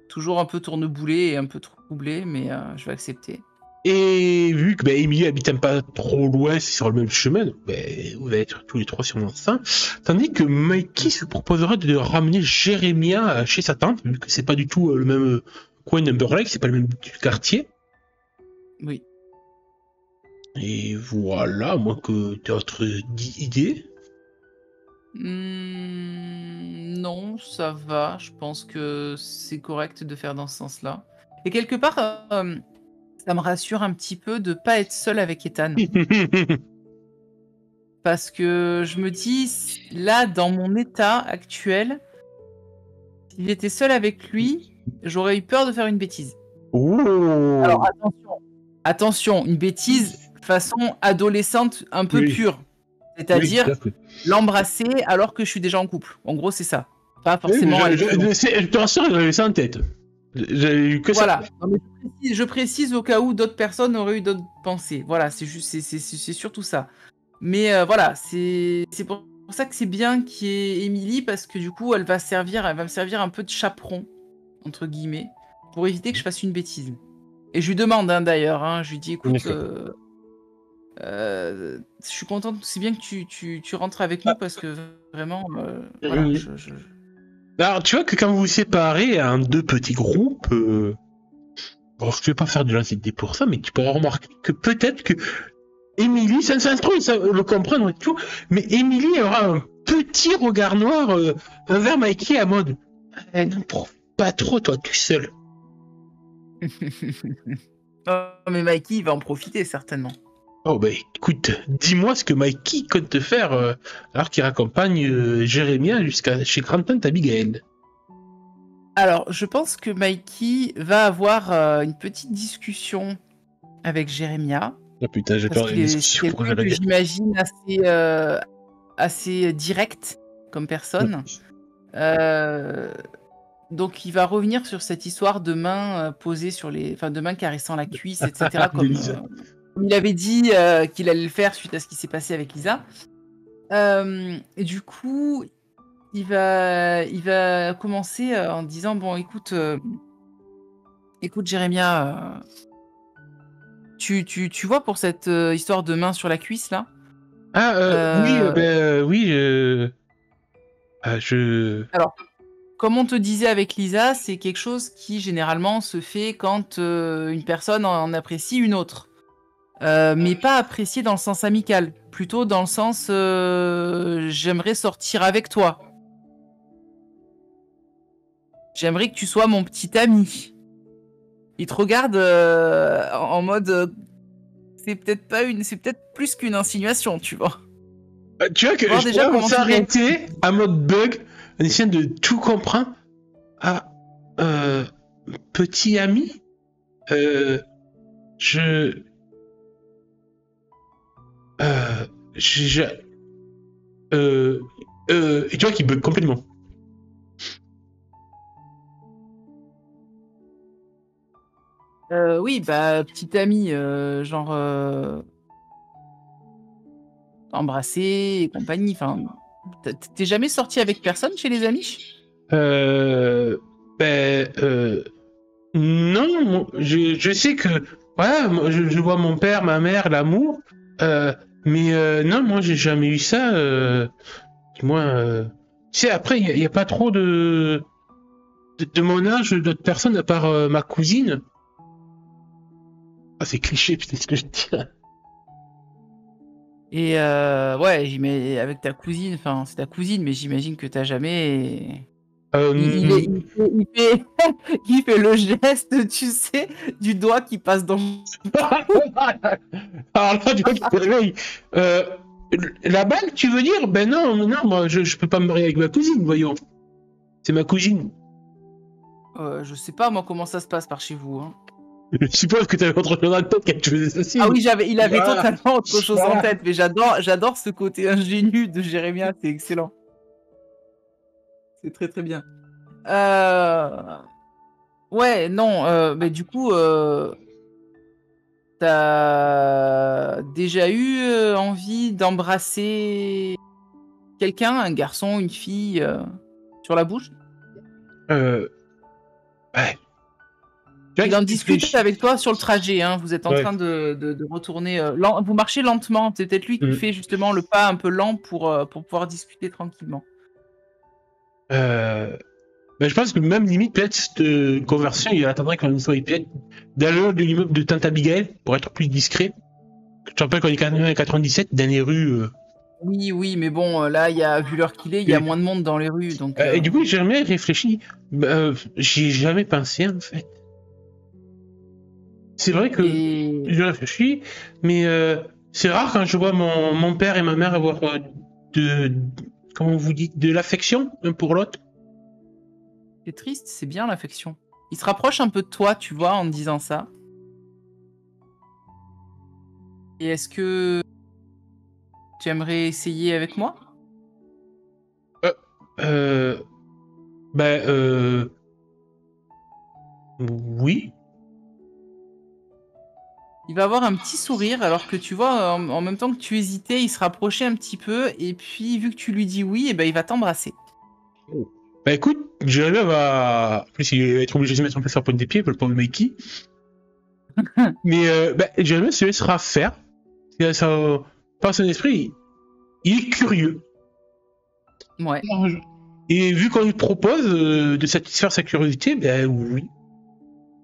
Speaker 2: Toujours un peu tourneboulé et un peu troublé, mais je vais accepter.
Speaker 1: Et vu que Emily habite pas trop loin, c'est sur le même chemin, donc, vous allez être tous les trois sur l'enceinte. Tandis que Mikey se proposera de ramener Jérémia chez sa tante, vu que c'est pas du tout le même coin d'Umber Lake, c'est pas le même quartier.
Speaker 2: Oui.
Speaker 1: Et voilà, moi que t'as autre idée.
Speaker 2: Non, ça va. Je pense que c'est correct de faire dans ce sens-là. Et quelque part, ça me rassure un petit peu de pas être seule avec Ethan. Parce que je me dis, là, dans mon état actuel, si j'étais seule avec lui, j'aurais eu peur de faire une bêtise.
Speaker 1: Oh.
Speaker 2: Alors attention, une bêtise façon adolescente un peu
Speaker 1: Oui.
Speaker 2: pure.
Speaker 1: Oui,
Speaker 2: C'est-à-dire
Speaker 1: tout à fait.
Speaker 2: l'embrasser alors que je suis déjà en couple. En gros, c'est ça. Pas
Speaker 1: Oui, mais
Speaker 2: forcément aller plus loin.
Speaker 1: je te rassure, j'avais ça en tête. J'avais eu que ça.
Speaker 2: Voilà. Non, mais je précise au cas où d'autres personnes auraient eu d'autres pensées. Voilà, c'est juste, c'est surtout ça. Mais voilà, c'est pour ça que c'est bien qu'il y ait Émilie, parce que du coup, elle va me servir un peu de chaperon, entre guillemets, pour éviter que je fasse une bêtise. Et je lui demande d'ailleurs, je lui dis, écoute,
Speaker 1: D'accord.
Speaker 2: je suis contente, c'est bien que tu rentres avec nous, parce que vraiment, voilà,
Speaker 1: Oui. Alors, tu vois que quand vous vous séparez en deux petits groupes, bon, je vais pas faire de l'anxiété pour ça, mais tu pourras remarquer que peut-être que Émilie, ça se trouve, ça le comprendre et tout, mais Émilie aura un petit regard noir envers Mikey à mode. Non, pas trop, toi, tout seul.
Speaker 2: Oh, mais Mikey, il va en profiter, certainement.
Speaker 1: Oh, bah écoute, dis-moi ce que Mikey compte te faire alors qu'il raccompagne Jérémia jusqu'à chez Grand-Tante Abigail.
Speaker 2: Alors, je pense que Mikey va avoir une petite discussion avec Jérémia.
Speaker 1: Ah putain, j'ai
Speaker 2: Parce
Speaker 1: peur
Speaker 2: qu'il
Speaker 1: d'une
Speaker 2: est
Speaker 1: discussion pour
Speaker 2: quelqu'un que
Speaker 1: Jérémia.
Speaker 2: j'imagine assez direct comme personne. Donc il va revenir sur cette histoire de main posée sur les... Enfin, de main caressant la cuisse, etc. comme il avait dit qu'il allait le faire suite à ce qui s'est passé avec Lisa. Et du coup, il va commencer en disant, bon, écoute Jérémia... Tu vois, pour cette histoire de main sur la cuisse, là,
Speaker 1: Oui, oui,
Speaker 2: alors, comme on te disait avec Lisa, c'est quelque chose qui, généralement, se fait quand une personne en apprécie une autre. Mais pas apprécié dans le sens amical. Plutôt dans le sens j'aimerais sortir avec toi. J'aimerais que tu sois mon petit ami. Il te regarde en mode... c'est peut-être plus qu'une insinuation, tu vois.
Speaker 1: Tu vois que
Speaker 2: Voir
Speaker 1: je
Speaker 2: déjà
Speaker 1: pourrais
Speaker 2: comment tu
Speaker 1: s'arrêter à mode bug en essayant de tout comprendre. Ah, petit ami, je, je, et tu vois qu'il bug complètement.
Speaker 2: Oui, bah, petit ami, genre embrasser et compagnie. Enfin, t'es jamais sorti avec personne chez les amis?
Speaker 1: Ben, non, je sais que, voilà, moi, je vois mon père, ma mère, l'amour, mais non, moi j'ai jamais eu ça. Moi, tu sais, après, il y a pas trop de mon âge d'autres personnes à part ma cousine. Ah, c'est cliché, putain, ce que je dis.
Speaker 2: Et ouais, mais avec ta cousine, enfin, c'est ta cousine, mais j'imagine que t'as jamais. Il fait, il fait le geste, tu sais, du doigt qui passe dans.
Speaker 1: Alors là, tu vois qu'il te réveille. La bague, tu veux dire? Ben non, non, moi, je peux pas me marier avec ma cousine, voyons. C'est ma cousine.
Speaker 2: Je sais pas, moi, comment ça se passe par chez vous. Hein.
Speaker 1: Je suppose que tu avais autre chose dans la tête quand tu faisais ceci.
Speaker 2: Ah oui, il avait
Speaker 1: Voilà.
Speaker 2: totalement autre chose
Speaker 1: Voilà.
Speaker 2: en tête, mais j'adore ce côté ingénu de Jérémia, c'est excellent. C'est très très bien. Ouais, non, mais du coup, t'as déjà eu envie d'embrasser quelqu'un, un garçon, une fille, sur la bouche?
Speaker 1: Ouais.
Speaker 2: Il en discute avec toi sur le trajet, hein. Vous êtes en train de retourner. Vous marchez lentement. C'est peut-être lui qui fait justement le pas un peu lent pour pouvoir discuter tranquillement.
Speaker 1: Ben, je pense que même limite, peut-être cette conversion, il attendrait qu'on soit peut-être d'aller de l'immeuble de Tante Abigail pour être plus discret. Je te rappelle qu'on est quand même en 97, dans les rues.
Speaker 2: Oui, mais bon, là, vu l'heure qu'il est, il y a moins de monde dans les rues. Donc,
Speaker 1: Et du coup, j'ai jamais réfléchi. J'y ai jamais pensé, en fait. C'est vrai que je réfléchis, mais c'est rare quand je vois mon père et ma mère avoir comment vous dites, de l'affection l'un pour l'autre.
Speaker 2: c'est triste, c'est bien l'affection. Il se rapproche un peu de toi, tu vois, en disant ça. Et est-ce que tu aimerais essayer avec moi?
Speaker 1: Ben, oui.
Speaker 2: Il va avoir un petit sourire alors que tu vois, en même temps que tu hésitais, il se rapprochait un petit peu et puis vu que tu lui dis oui, et ben il va t'embrasser.
Speaker 1: Bah écoute, Jérémy va. En plus, il va être obligé de se mettre en place sur point des pieds pour le pauvre Mikey. Mais Jérémy se laissera faire. Par son esprit, il est curieux.
Speaker 2: Ouais.
Speaker 1: Et vu qu'on lui propose de satisfaire sa curiosité, ben oui.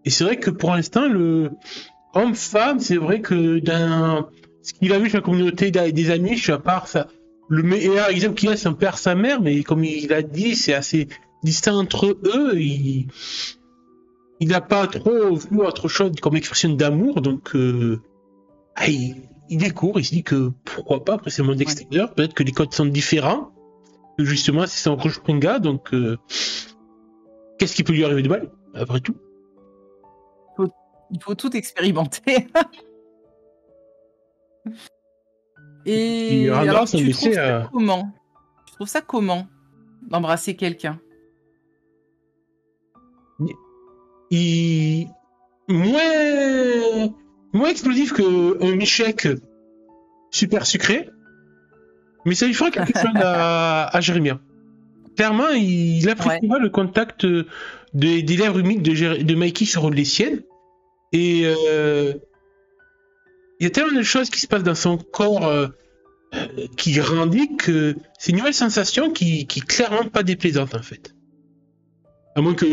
Speaker 1: Et c'est vrai que pour l'instant, le homme-femme, c'est vrai que dans ce qu'il a vu sur la communauté des amis, je suis à part ça. Le meilleur exemple qu'il a, c'est son père, sa mère, mais comme il a dit, c'est assez distinct entre eux. Il n'a pas trop vu autre chose comme expression d'amour, donc il découvre, il se dit que pourquoi pas, après c'est le monde extérieur, peut-être que les codes sont différents. Justement, c'est son rouge pringa, donc qu'est-ce qui peut lui arriver de mal, après tout?
Speaker 2: Il faut tout expérimenter. Et alors, tu trouves ça comment? Tu trouves ça comment d'embrasser quelqu'un?
Speaker 1: Moins explosif qu'un Michek super sucré, mais ça lui fera quelque chose à Jérémy. Clairement, il apprécie pas le contact des lèvres humides de Mikey sur les siennes. Et il y a tellement de choses qui se passent dans son corps qui grandit que c'est une nouvelle sensation qui est clairement pas déplaisante en fait. À moins que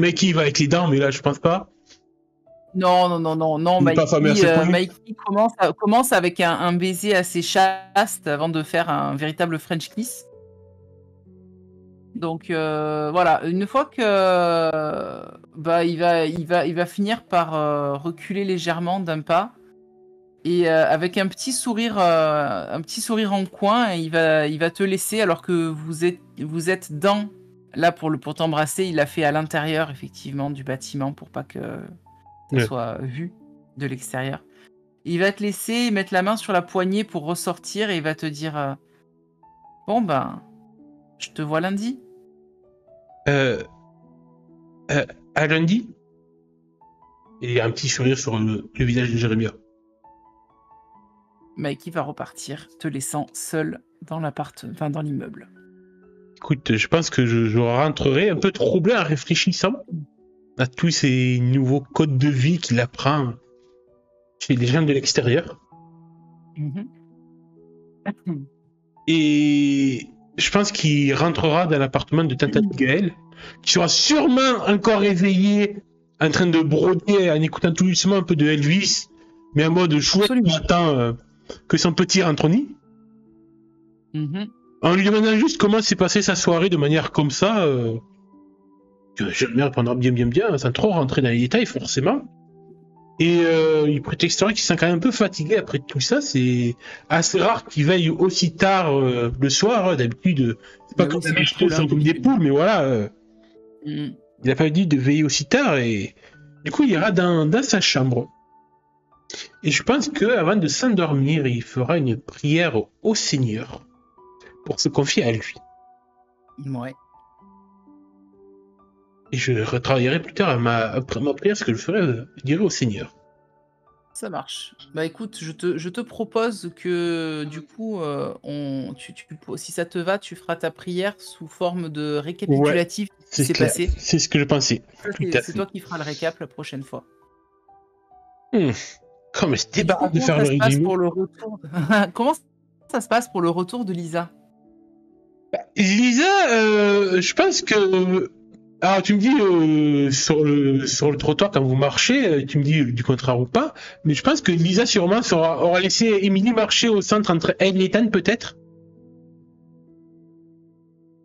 Speaker 1: Mikey va avec les dents, mais là je pense pas.
Speaker 2: Non, Mikey commence avec un baiser assez chaste avant de faire un véritable French kiss. Donc voilà, une fois que il va finir par reculer légèrement d'un pas et avec un petit sourire en coin, il va te laisser alors que vous êtes dans là pour t'embrasser. Il l'a fait à l'intérieur effectivement du bâtiment pour pas que ça soit vu de l'extérieur. Il va te laisser mettre la main sur la poignée pour ressortir et il va te dire bon ben je te vois lundi.
Speaker 1: À lundi. Et il y a un petit sourire sur le visage de Jérémy.
Speaker 2: Mikey va repartir, te laissant seul dans dans l'immeuble.
Speaker 1: Écoute, je pense que je rentrerai un peu troublé en réfléchissant à tous ces nouveaux codes de vie qu'il apprend chez les gens de l'extérieur. Et je pense qu'il rentrera dans l'appartement de Tata Gaël, qui sera sûrement encore éveillé, en train de broder, en écoutant tout doucement un peu de Elvis, mais en mode chouette qui attend que son petit rentre au nid. En lui demandant juste comment s'est passée sa soirée de manière comme ça, que Jérémy répondra bien, sans trop rentrer dans les détails forcément. Et il prétextera qu'il se sent quand même un peu fatigué après tout ça. C'est assez rare qu'il veille aussi tard le soir. D'habitude, c'est pas comme des poules, sont comme des poules, mais voilà. Il n'a pas dit de veiller aussi tard et du coup, il ira dans sa chambre. Et je pense qu'avant de s'endormir, il fera une prière au Seigneur pour se confier à lui.
Speaker 2: Ouais.
Speaker 1: Et je retravaillerai plus tard après ma prière ce que je dirai au Seigneur.
Speaker 2: Ça marche. Bah écoute, je te propose que du coup, si ça te va, tu feras ta prière sous forme de récapitulatif de ce qui s'est passé.
Speaker 1: C'est ce que je pensais.
Speaker 2: C'est toi qui feras le récap la prochaine fois.
Speaker 1: Comme je débarrasse de faire le résumé.
Speaker 2: Comment ça se passe pour le retour de Lisa?
Speaker 1: Lisa, je pense que... Alors tu me dis sur le trottoir quand vous marchez, tu me dis du contraire ou pas, mais je pense que Lisa sûrement aura laissé Émilie marcher au centre entre elle et Ethan peut-être.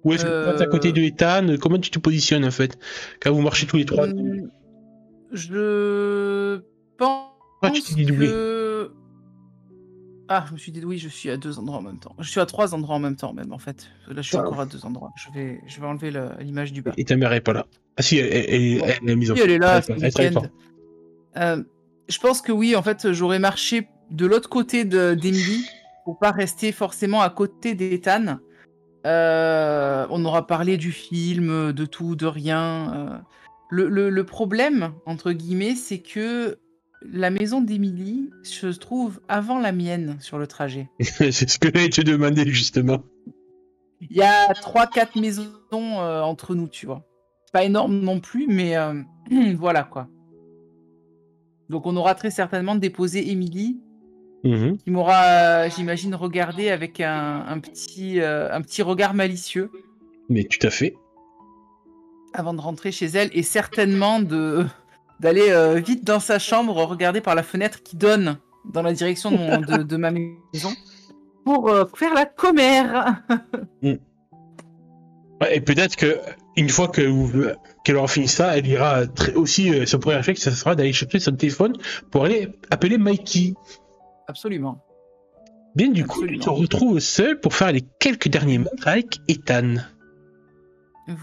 Speaker 1: Ou est-ce que tu passes à côté de Ethan? Comment tu te positionnes en fait quand vous marchez tous les trois?
Speaker 2: Je pense que... Ah, je me suis dit, oui, je suis à 2 endroits en même temps. Je suis à 3 endroits en même temps, même, en fait. Là, je suis encore à 2 endroits. Je vais enlever l'image du bas.
Speaker 1: Et ta mère est pas là. Ah si,
Speaker 2: Bon.
Speaker 1: elle est mise en
Speaker 2: Oui, elle est là, c'est le
Speaker 1: elle travaille
Speaker 2: week-end. Je pense que oui, en fait, j'aurais marché de l'autre côté d'Emily pour pas rester forcément à côté d'Ethan. On aura parlé du film, de tout, de rien. Le problème, entre guillemets, c'est que la maison d'Emily se trouve avant la mienne sur le trajet.
Speaker 1: C'est ce que j'allais te demander justement.
Speaker 2: Il y a 3-4 maisons entre nous, tu vois. C'est pas énorme non plus, mais voilà quoi. Donc on aura très certainement déposé Emily, qui m'aura, j'imagine, regardé avec un petit regard malicieux
Speaker 1: Mais tout à fait.
Speaker 2: avant de rentrer chez elle, et certainement d'aller vite dans sa chambre, regarder par la fenêtre qui donne dans la direction de ma maison pour faire la commère.
Speaker 1: Ouais, et peut-être que une fois qu'elle aura fini ça, elle ira aussi, son premier réflexe, ça sera d'aller chercher son téléphone pour aller appeler Mikey.
Speaker 2: Absolument.
Speaker 1: Bien, du coup, tu te retrouves seul pour faire les quelques derniers mètres avec Ethan.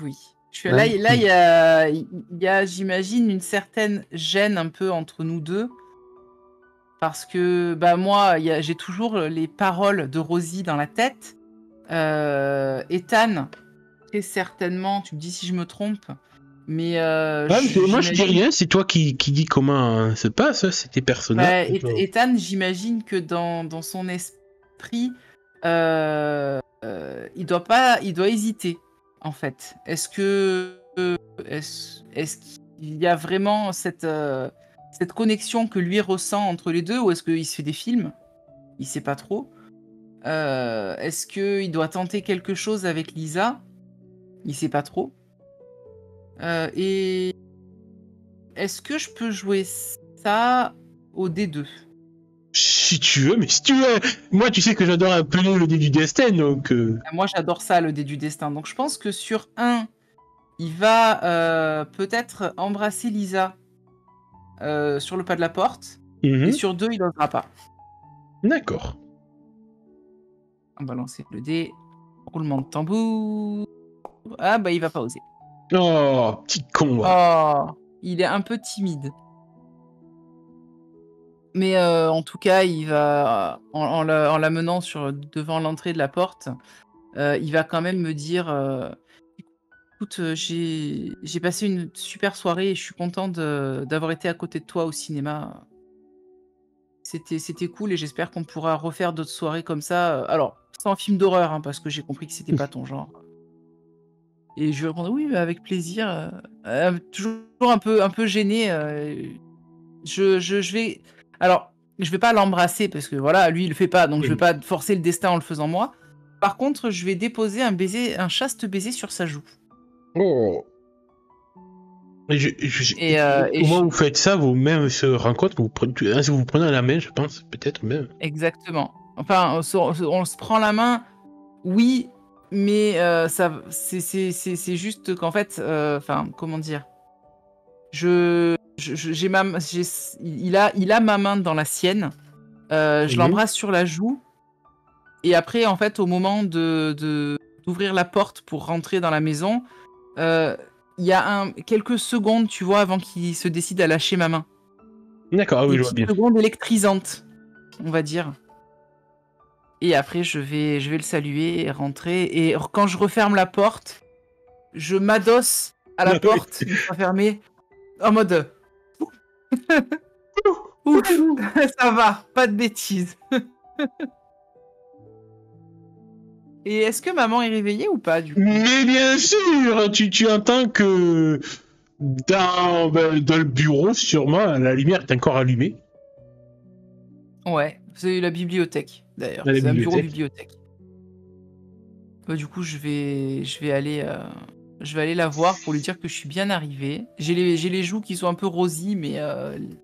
Speaker 2: Oui. Là, il y a, j'imagine, une certaine gêne un peu entre nous deux. Parce que bah, moi, j'ai toujours les paroles de Rosie dans la tête. Ethan, très certainement, tu me dis si je me trompe, mais
Speaker 1: moi, je dis rien, c'est toi qui dis comment se passe, c'est tes personnages.
Speaker 2: Ethan, j'imagine que dans son esprit, il doit hésiter, en fait. Est-ce qu'il y a vraiment cette connexion que lui ressent entre les deux, ou est-ce qu'il se fait des films? Il sait pas trop. Est-ce qu'il doit tenter quelque chose avec Lisa? Il sait pas trop. Et est-ce que je peux jouer ça au D2?
Speaker 1: Si tu veux, mais si tu veux. Moi, tu sais que j'adore appeler le dé du destin, donc...
Speaker 2: Moi, j'adore ça, le dé du destin. Donc, je pense que sur 1, il va peut-être embrasser Lisa sur le pas de la porte. Et sur 2, il n'osera pas.
Speaker 1: D'accord.
Speaker 2: On va lancer le dé. Roulement de tambour. Ah, bah, il va pas oser.
Speaker 1: Oh, petit con.
Speaker 2: Oh, il est un peu timide. Mais en tout cas, il va, en l'amenant devant l'entrée de la porte, il va quand même me dire écoute, j'ai passé une super soirée et je suis content d'avoir été à côté de toi au cinéma. C'était cool et j'espère qu'on pourra refaire d'autres soirées comme ça. Alors, sans film d'horreur, hein, parce que j'ai compris que c'était pas ton genre. Et je lui répondre oui, mais avec plaisir. Toujours un peu gêné. Je vais. Alors, je vais pas l'embrasser parce que voilà, lui il le fait pas, donc je vais pas forcer le destin en le faisant moi. Par contre, je vais déposer un chaste baiser sur sa joue.
Speaker 1: Oh. Au moment où vous faites ça, vos mains se rencontrent, vous prenez la main, je pense, peut-être même.
Speaker 2: Exactement. Enfin, on se prend la main, oui, mais c'est juste qu'en fait, enfin, comment dire, il a ma main dans la sienne. Je l'embrasse sur la joue. Et après, en fait, au moment d'ouvrir la porte pour rentrer dans la maison, il y a quelques secondes, tu vois, avant qu'il se décide à lâcher ma main.
Speaker 1: D'accord, ah oui,
Speaker 2: des
Speaker 1: je vois bien.
Speaker 2: petites secondes électrisantes, on va dire. Et après, je vais le saluer et rentrer. Et quand je referme la porte, je m'adosse à la porte, une fois fermée, en mode... Ouf, ça va, pas de bêtises. Et est-ce que maman est réveillée ou pas, du coup?
Speaker 1: Mais bien sûr, tu entends que dans le bureau, sûrement, la lumière est encore allumée.
Speaker 2: Ouais, c'est la bibliothèque, d'ailleurs. C'est un bureau bibliothèque. Bah, du coup, je vais aller la voir pour lui dire que je suis bien arrivé. J'ai les joues qui sont un peu rosy, mais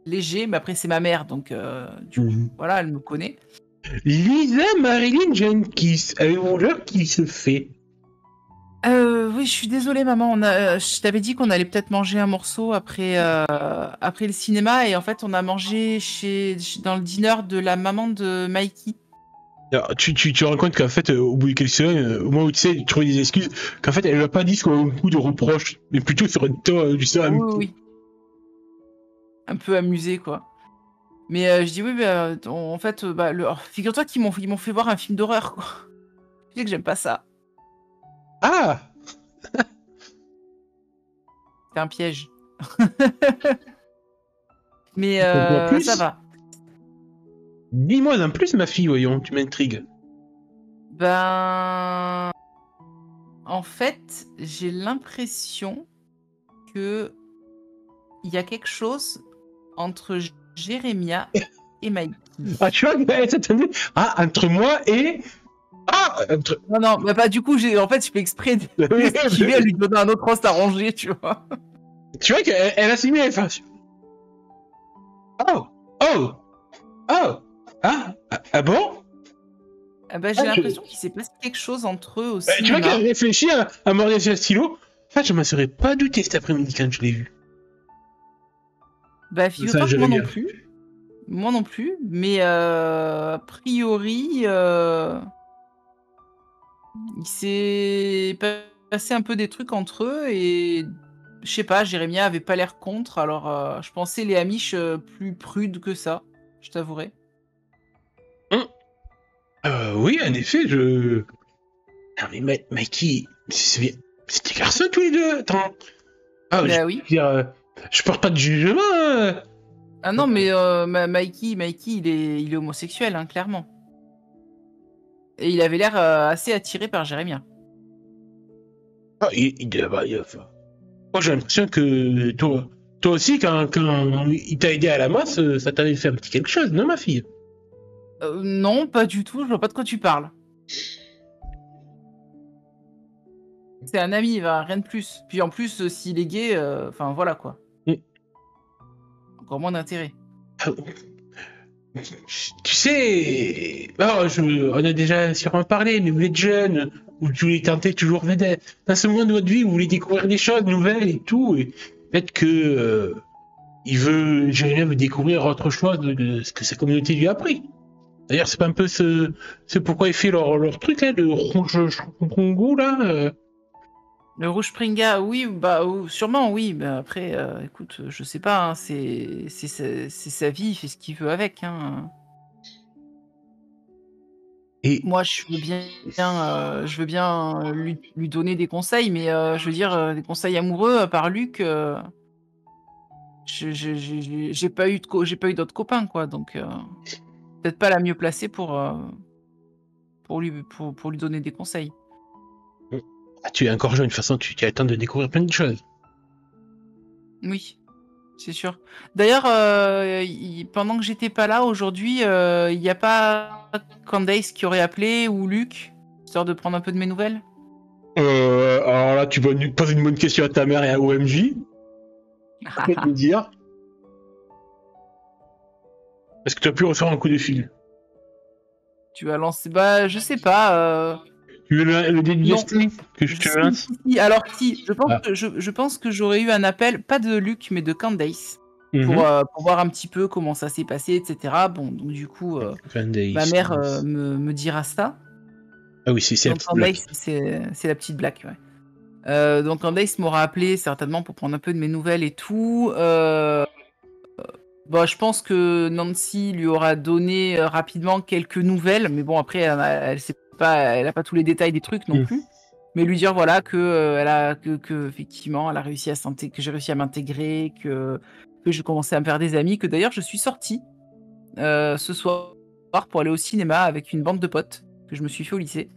Speaker 2: légers. Mais après, c'est ma mère, donc du coup, voilà, elle me connaît.
Speaker 1: Lisa Marilyn Jenkins, avez-vous l'heure qui se fait?
Speaker 2: Oui, je suis désolée, maman. Je t'avais dit qu'on allait peut-être manger un morceau après le cinéma, et en fait, on a mangé dans le dîner de la maman de Mikey.
Speaker 1: Alors, tu te rends compte qu'en fait, au bout de quelques semaines, au moment où tu sais, tu trouves des excuses, qu'en fait, elle lui a pas dit sur un coup de reproche, mais plutôt sur un ton,
Speaker 2: Oui, oui, oui. Un peu amusé, quoi. Mais je dis oui, mais en fait, figure-toi qu'ils m'ont fait voir un film d'horreur, quoi. Je dis que j'aime pas ça.
Speaker 1: Ah!
Speaker 2: C'est un piège. Mais
Speaker 1: Dis-moi
Speaker 2: ça
Speaker 1: plus.
Speaker 2: va.
Speaker 1: Dis-moi en plus, ma fille, voyons, tu m'intrigues.
Speaker 2: Ben, en fait, j'ai l'impression que il y a quelque chose entre Jérémia et Mikey.
Speaker 1: Ah, tu vois, elle s'attendait. Ah, entre moi et. Ah! Entre.
Speaker 2: Non, non, bah, pas du coup, en fait, je fais exprès d'esquiver à lui donner un autre poste à ranger, tu vois.
Speaker 1: Tu vois qu'elle a signé, elle fait. Oh! Oh! Oh! Ah! Ah bon?
Speaker 2: Ah bah, j'ai l'impression qu'il s'est passé quelque chose entre eux aussi.
Speaker 1: Tu vois qu'elle réfléchit à mordre un stylo. En fait, je m'en serais pas douté cet après-midi quand je l'ai vu.
Speaker 2: Bah, figure-toi que moi non plus. Moi non plus, mais a priori, il s'est passé un peu des trucs entre eux et je sais pas, Jérémia avait pas l'air contre, alors je pensais les Amish plus prudes que ça, je t'avouerai.
Speaker 1: Oui, en effet, je. Non, mais Mikey, c'était garçon tous les deux. Attends. Ah,
Speaker 2: Bah oui.
Speaker 1: Je porte pas de jugement.
Speaker 2: Ah non, mais Mikey, il est homosexuel, hein, clairement. Et il avait l'air assez attiré par Jérémia.
Speaker 1: Ah, moi, j'ai l'impression que toi aussi, quand il t'a aidé à la masse, ça t'avait fait un petit quelque chose, non, ma fille?
Speaker 2: Non, pas du tout, je vois pas de quoi tu parles. C'est un ami, rien de plus. Puis en plus, s'il est gay, enfin voilà quoi.
Speaker 1: Mm.
Speaker 2: Encore moins d'intérêt.
Speaker 1: Tu sais, on a déjà sûrement parlé, mais vous êtes jeune, vous voulez tenter toujours dans ce monde de votre vie, vous voulez découvrir des choses nouvelles et tout, et peut-être que Jérémie veut découvrir autre chose de ce que sa communauté lui a appris. D'ailleurs, c'est pas un peu ce pourquoi ils font leur truc là, le rouge Congo là.
Speaker 2: Le rouge Pringa, oui, bah sûrement oui. Bah, après, écoute, je sais pas, hein, c'est sa vie, il fait ce qu'il veut avec. Hein.
Speaker 1: Et
Speaker 2: Moi, je veux bien lui donner des conseils, mais je veux dire, des conseils amoureux par Luc, j'ai pas eu d'autres copains, quoi. Donc, peut-être pas la mieux placée pour lui donner des conseils.
Speaker 1: tu es encore jeune, de toute façon, tu as le temps de découvrir plein de choses.
Speaker 2: Oui, c'est sûr. D'ailleurs, pendant que j'étais pas là aujourd'hui, il n'y a pas Candace qui aurait appelé ou Luc, histoire de prendre un peu de mes nouvelles?
Speaker 1: Alors là, tu vas poser une bonne question à ta mère et à OMJ. Je vais te dire. Est-ce que tu as pu recevoir un coup de fil?
Speaker 2: Tu vas lancer. Bah, je sais pas.
Speaker 1: Tu veux le dédicacer que je te lance?
Speaker 2: Alors, si, je pense que j'aurais eu un appel, pas de Luc, mais de Candace, pour voir un petit peu comment ça s'est passé, etc. Bon, donc du coup, ma mère me dira ça.
Speaker 1: Ah oui, c'est la petite blague.
Speaker 2: C'est la petite blague, ouais. Donc Candace m'aura appelé certainement pour prendre un peu de mes nouvelles et tout. Bon, je pense que Nancy lui aura donné rapidement quelques nouvelles, mais bon après elle sait pas, elle a pas tous les détails des trucs non plus. Mais lui dire voilà que effectivement elle a réussi à que j'ai réussi à m'intégrer, que j'ai commencé à me faire des amis, que d'ailleurs je suis sortie ce soir pour aller au cinéma avec une bande de potes que je me suis fait au lycée.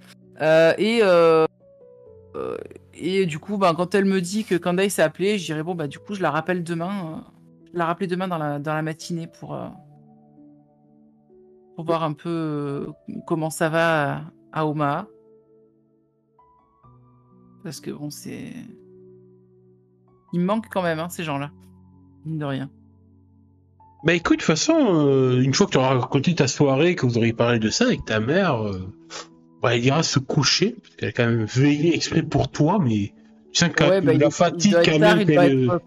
Speaker 2: Et du coup, quand elle me dit que Candace s'est appelée, je dirais bon du coup je la rappelle demain. Je la rappeler demain dans la matinée pour voir un peu comment ça va à Omaha. Parce que bon, il me manque quand même, hein, ces gens-là. Mine de rien.
Speaker 1: Bah écoute, de toute façon, une fois que tu auras raconté ta soirée, que vous aurez parlé de ça avec ta mère, elle ira se coucher, parce qu'elle a quand même veillé exprès pour toi, mais tu sens que la fatigue quand même.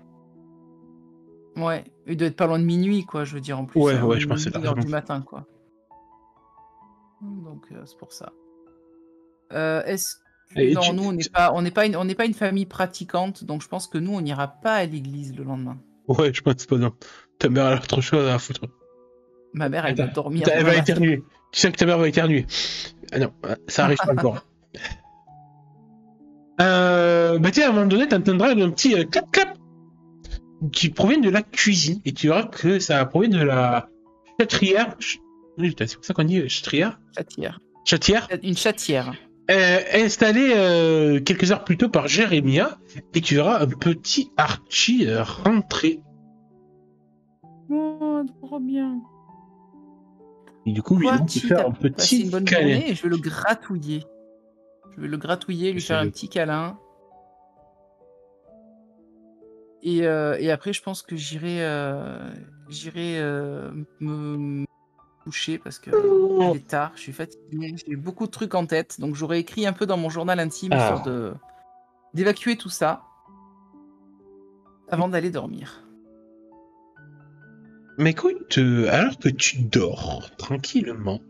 Speaker 2: Ouais, il doit être pas loin de minuit, quoi, je veux dire, en plus.
Speaker 1: Ouais, je pense que c'est
Speaker 2: 1h du matin, quoi. Donc c'est pour ça. Est-ce que
Speaker 1: Et
Speaker 2: non, nous on n'est pas une famille pratiquante, donc je pense que nous on n'ira pas à l'église le lendemain.
Speaker 1: Ouais, je pense pas, non. Ta mère a autre chose à foutre.
Speaker 2: Ma mère, elle va dormir
Speaker 1: Elle
Speaker 2: demain
Speaker 1: va
Speaker 2: matin.
Speaker 1: éternuer. Tu sais que ta mère va éternuer. Ah non, ça arrive pas encore. Bah tiens, à un moment donné, t'entendras un petit clap-clap qui provient de la cuisine. Et tu verras que ça provient de la châtrière. Oui, c'est pour ça qu'on dit châtrière.
Speaker 2: Chatière.
Speaker 1: Châtière.
Speaker 2: Une chatière.
Speaker 1: Installée quelques heures plus tôt par Jérémia. Et tu verras un petit Archie rentrer.
Speaker 2: Oh, trop bien.
Speaker 1: Et du coup, il va te faire un
Speaker 2: Passé
Speaker 1: petit
Speaker 2: une bonne
Speaker 1: câlin.
Speaker 2: journée et je vais le gratouiller. Lui faire un petit câlin. Et après, je pense que j'irai me coucher parce que il est tard, je suis fatiguée, j'ai beaucoup de trucs en tête, donc j'aurais écrit un peu dans mon journal intime histoire d'évacuer tout ça avant d'aller dormir.
Speaker 1: Mais écoute, alors que tu dors tranquillement,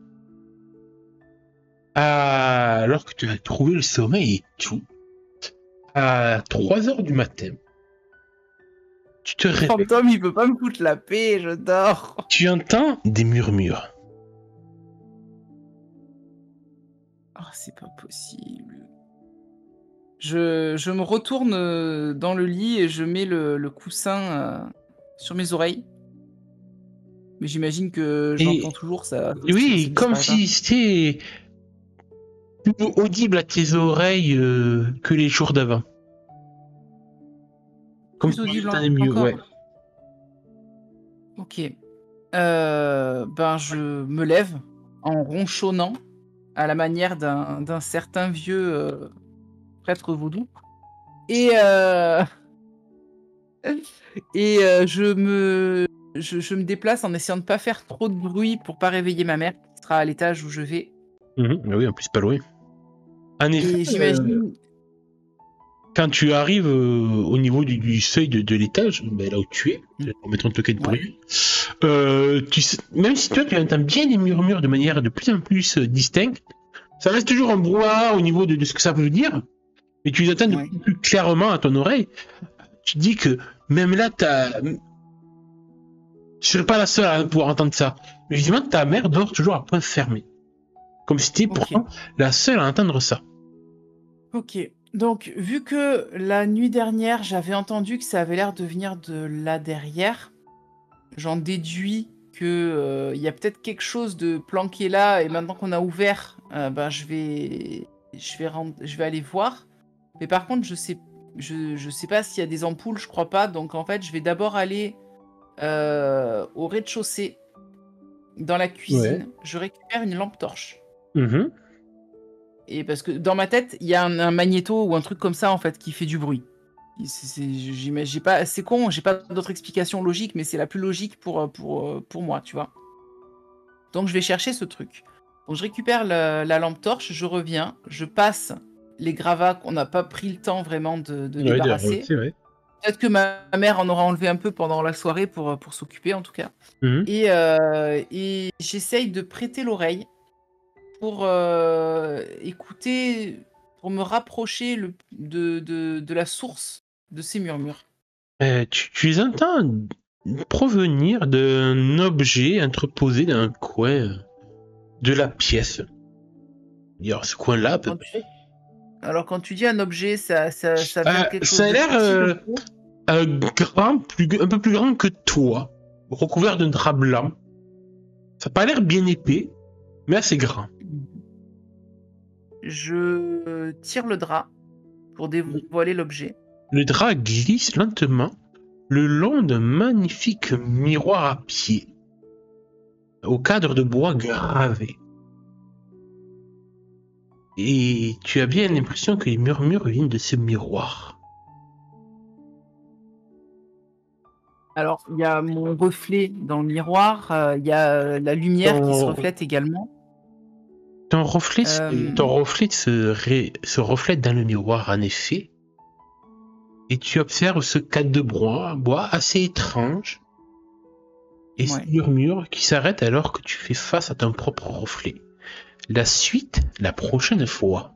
Speaker 1: alors que tu as trouvé le sommeil et tout, à 3 heures du matin, tu te
Speaker 2: Le
Speaker 1: réveilles.
Speaker 2: fantôme, il peut pas me foutre la paix, je dors.
Speaker 1: Tu entends des murmures.
Speaker 2: Oh, c'est pas possible. Je me retourne dans le lit et je mets le coussin sur mes oreilles. Mais j'imagine que j'entends toujours ça.
Speaker 1: Oui, comme
Speaker 2: disparaît
Speaker 1: si c'était plus audible à tes oreilles que les jours d'avant. Comme
Speaker 2: Plus
Speaker 1: si
Speaker 2: audible
Speaker 1: t'entendais mieux,
Speaker 2: encore.
Speaker 1: ouais.
Speaker 2: Ok. Je me lève en ronchonnant à la manière d'un certain vieux prêtre vaudou. Et je me déplace en essayant de pas faire trop de bruit pour pas réveiller ma mère qui sera à l'étage où je vais.
Speaker 1: Bah oui, en plus pas loin. En effet,
Speaker 2: Et j'imagine.
Speaker 1: quand tu arrives au niveau du seuil de l'étage, là où tu es, mettons le quai de bruit, même si toi tu entends bien les murmures de manière de plus en plus distincte, ça reste toujours un brouhaha au niveau de ce que ça veut dire, mais tu les entends de plus en plus clairement à ton oreille. Tu te dis que même là, je serais pas la seule à pouvoir entendre ça. Mais évidemment, ta mère dort toujours à point fermé. Comme si tu étais pourtant la seule à entendre ça.
Speaker 2: Ok. Donc, vu que la nuit dernière, j'avais entendu que ça avait l'air de venir de là derrière, j'en déduis que y a peut-être quelque chose de planqué là, et maintenant qu'on a ouvert, je vais aller voir. Mais par contre, je sais pas s'il y a des ampoules, je crois pas. Donc en fait, je vais d'abord aller au rez-de-chaussée, dans la cuisine. Je récupère une lampe torche. Et parce que dans ma tête, il y a un magnéto ou un truc comme ça en fait qui fait du bruit. C'est con, j'ai pas d'autre explication logique, mais c'est la plus logique pour moi, tu vois. Donc je vais chercher ce truc. Donc je récupère la lampe torche, je reviens, je passe les gravats qu'on n'a pas pris le temps vraiment de débarrasser. Peut-être que ma mère en aura enlevé un peu pendant la soirée pour s'occuper en tout cas. Et j'essaye de prêter l'oreille pour écouter, pour me rapprocher de la source de ces murmures.
Speaker 1: Tu les entends provenir d'un objet interposé dans un coin de la pièce. Alors, ce coin-là,
Speaker 2: alors quand tu dis un objet, ça vient de quelque chose
Speaker 1: ça a
Speaker 2: de
Speaker 1: l'air
Speaker 2: petit,
Speaker 1: un peu plus grand que toi, recouvert d'un drap blanc. Ça n'a pas l'air bien épais, mais assez grand.
Speaker 2: Je tire le drap pour dévoiler l'objet.
Speaker 1: Le drap glisse lentement le long d'un magnifique miroir à pied, au cadre de bois gravé. Et tu as bien l'impression que les murmures viennent de ce miroir.
Speaker 2: Alors, il y a mon reflet dans le miroir, il y a la lumière qui se reflète également.
Speaker 1: Ton reflet se reflète dans le miroir, en effet. Et tu observes ce cadre de bois assez étrange. Et ce murmure qui s'arrête alors que tu fais face à ton propre reflet. La suite, la prochaine fois.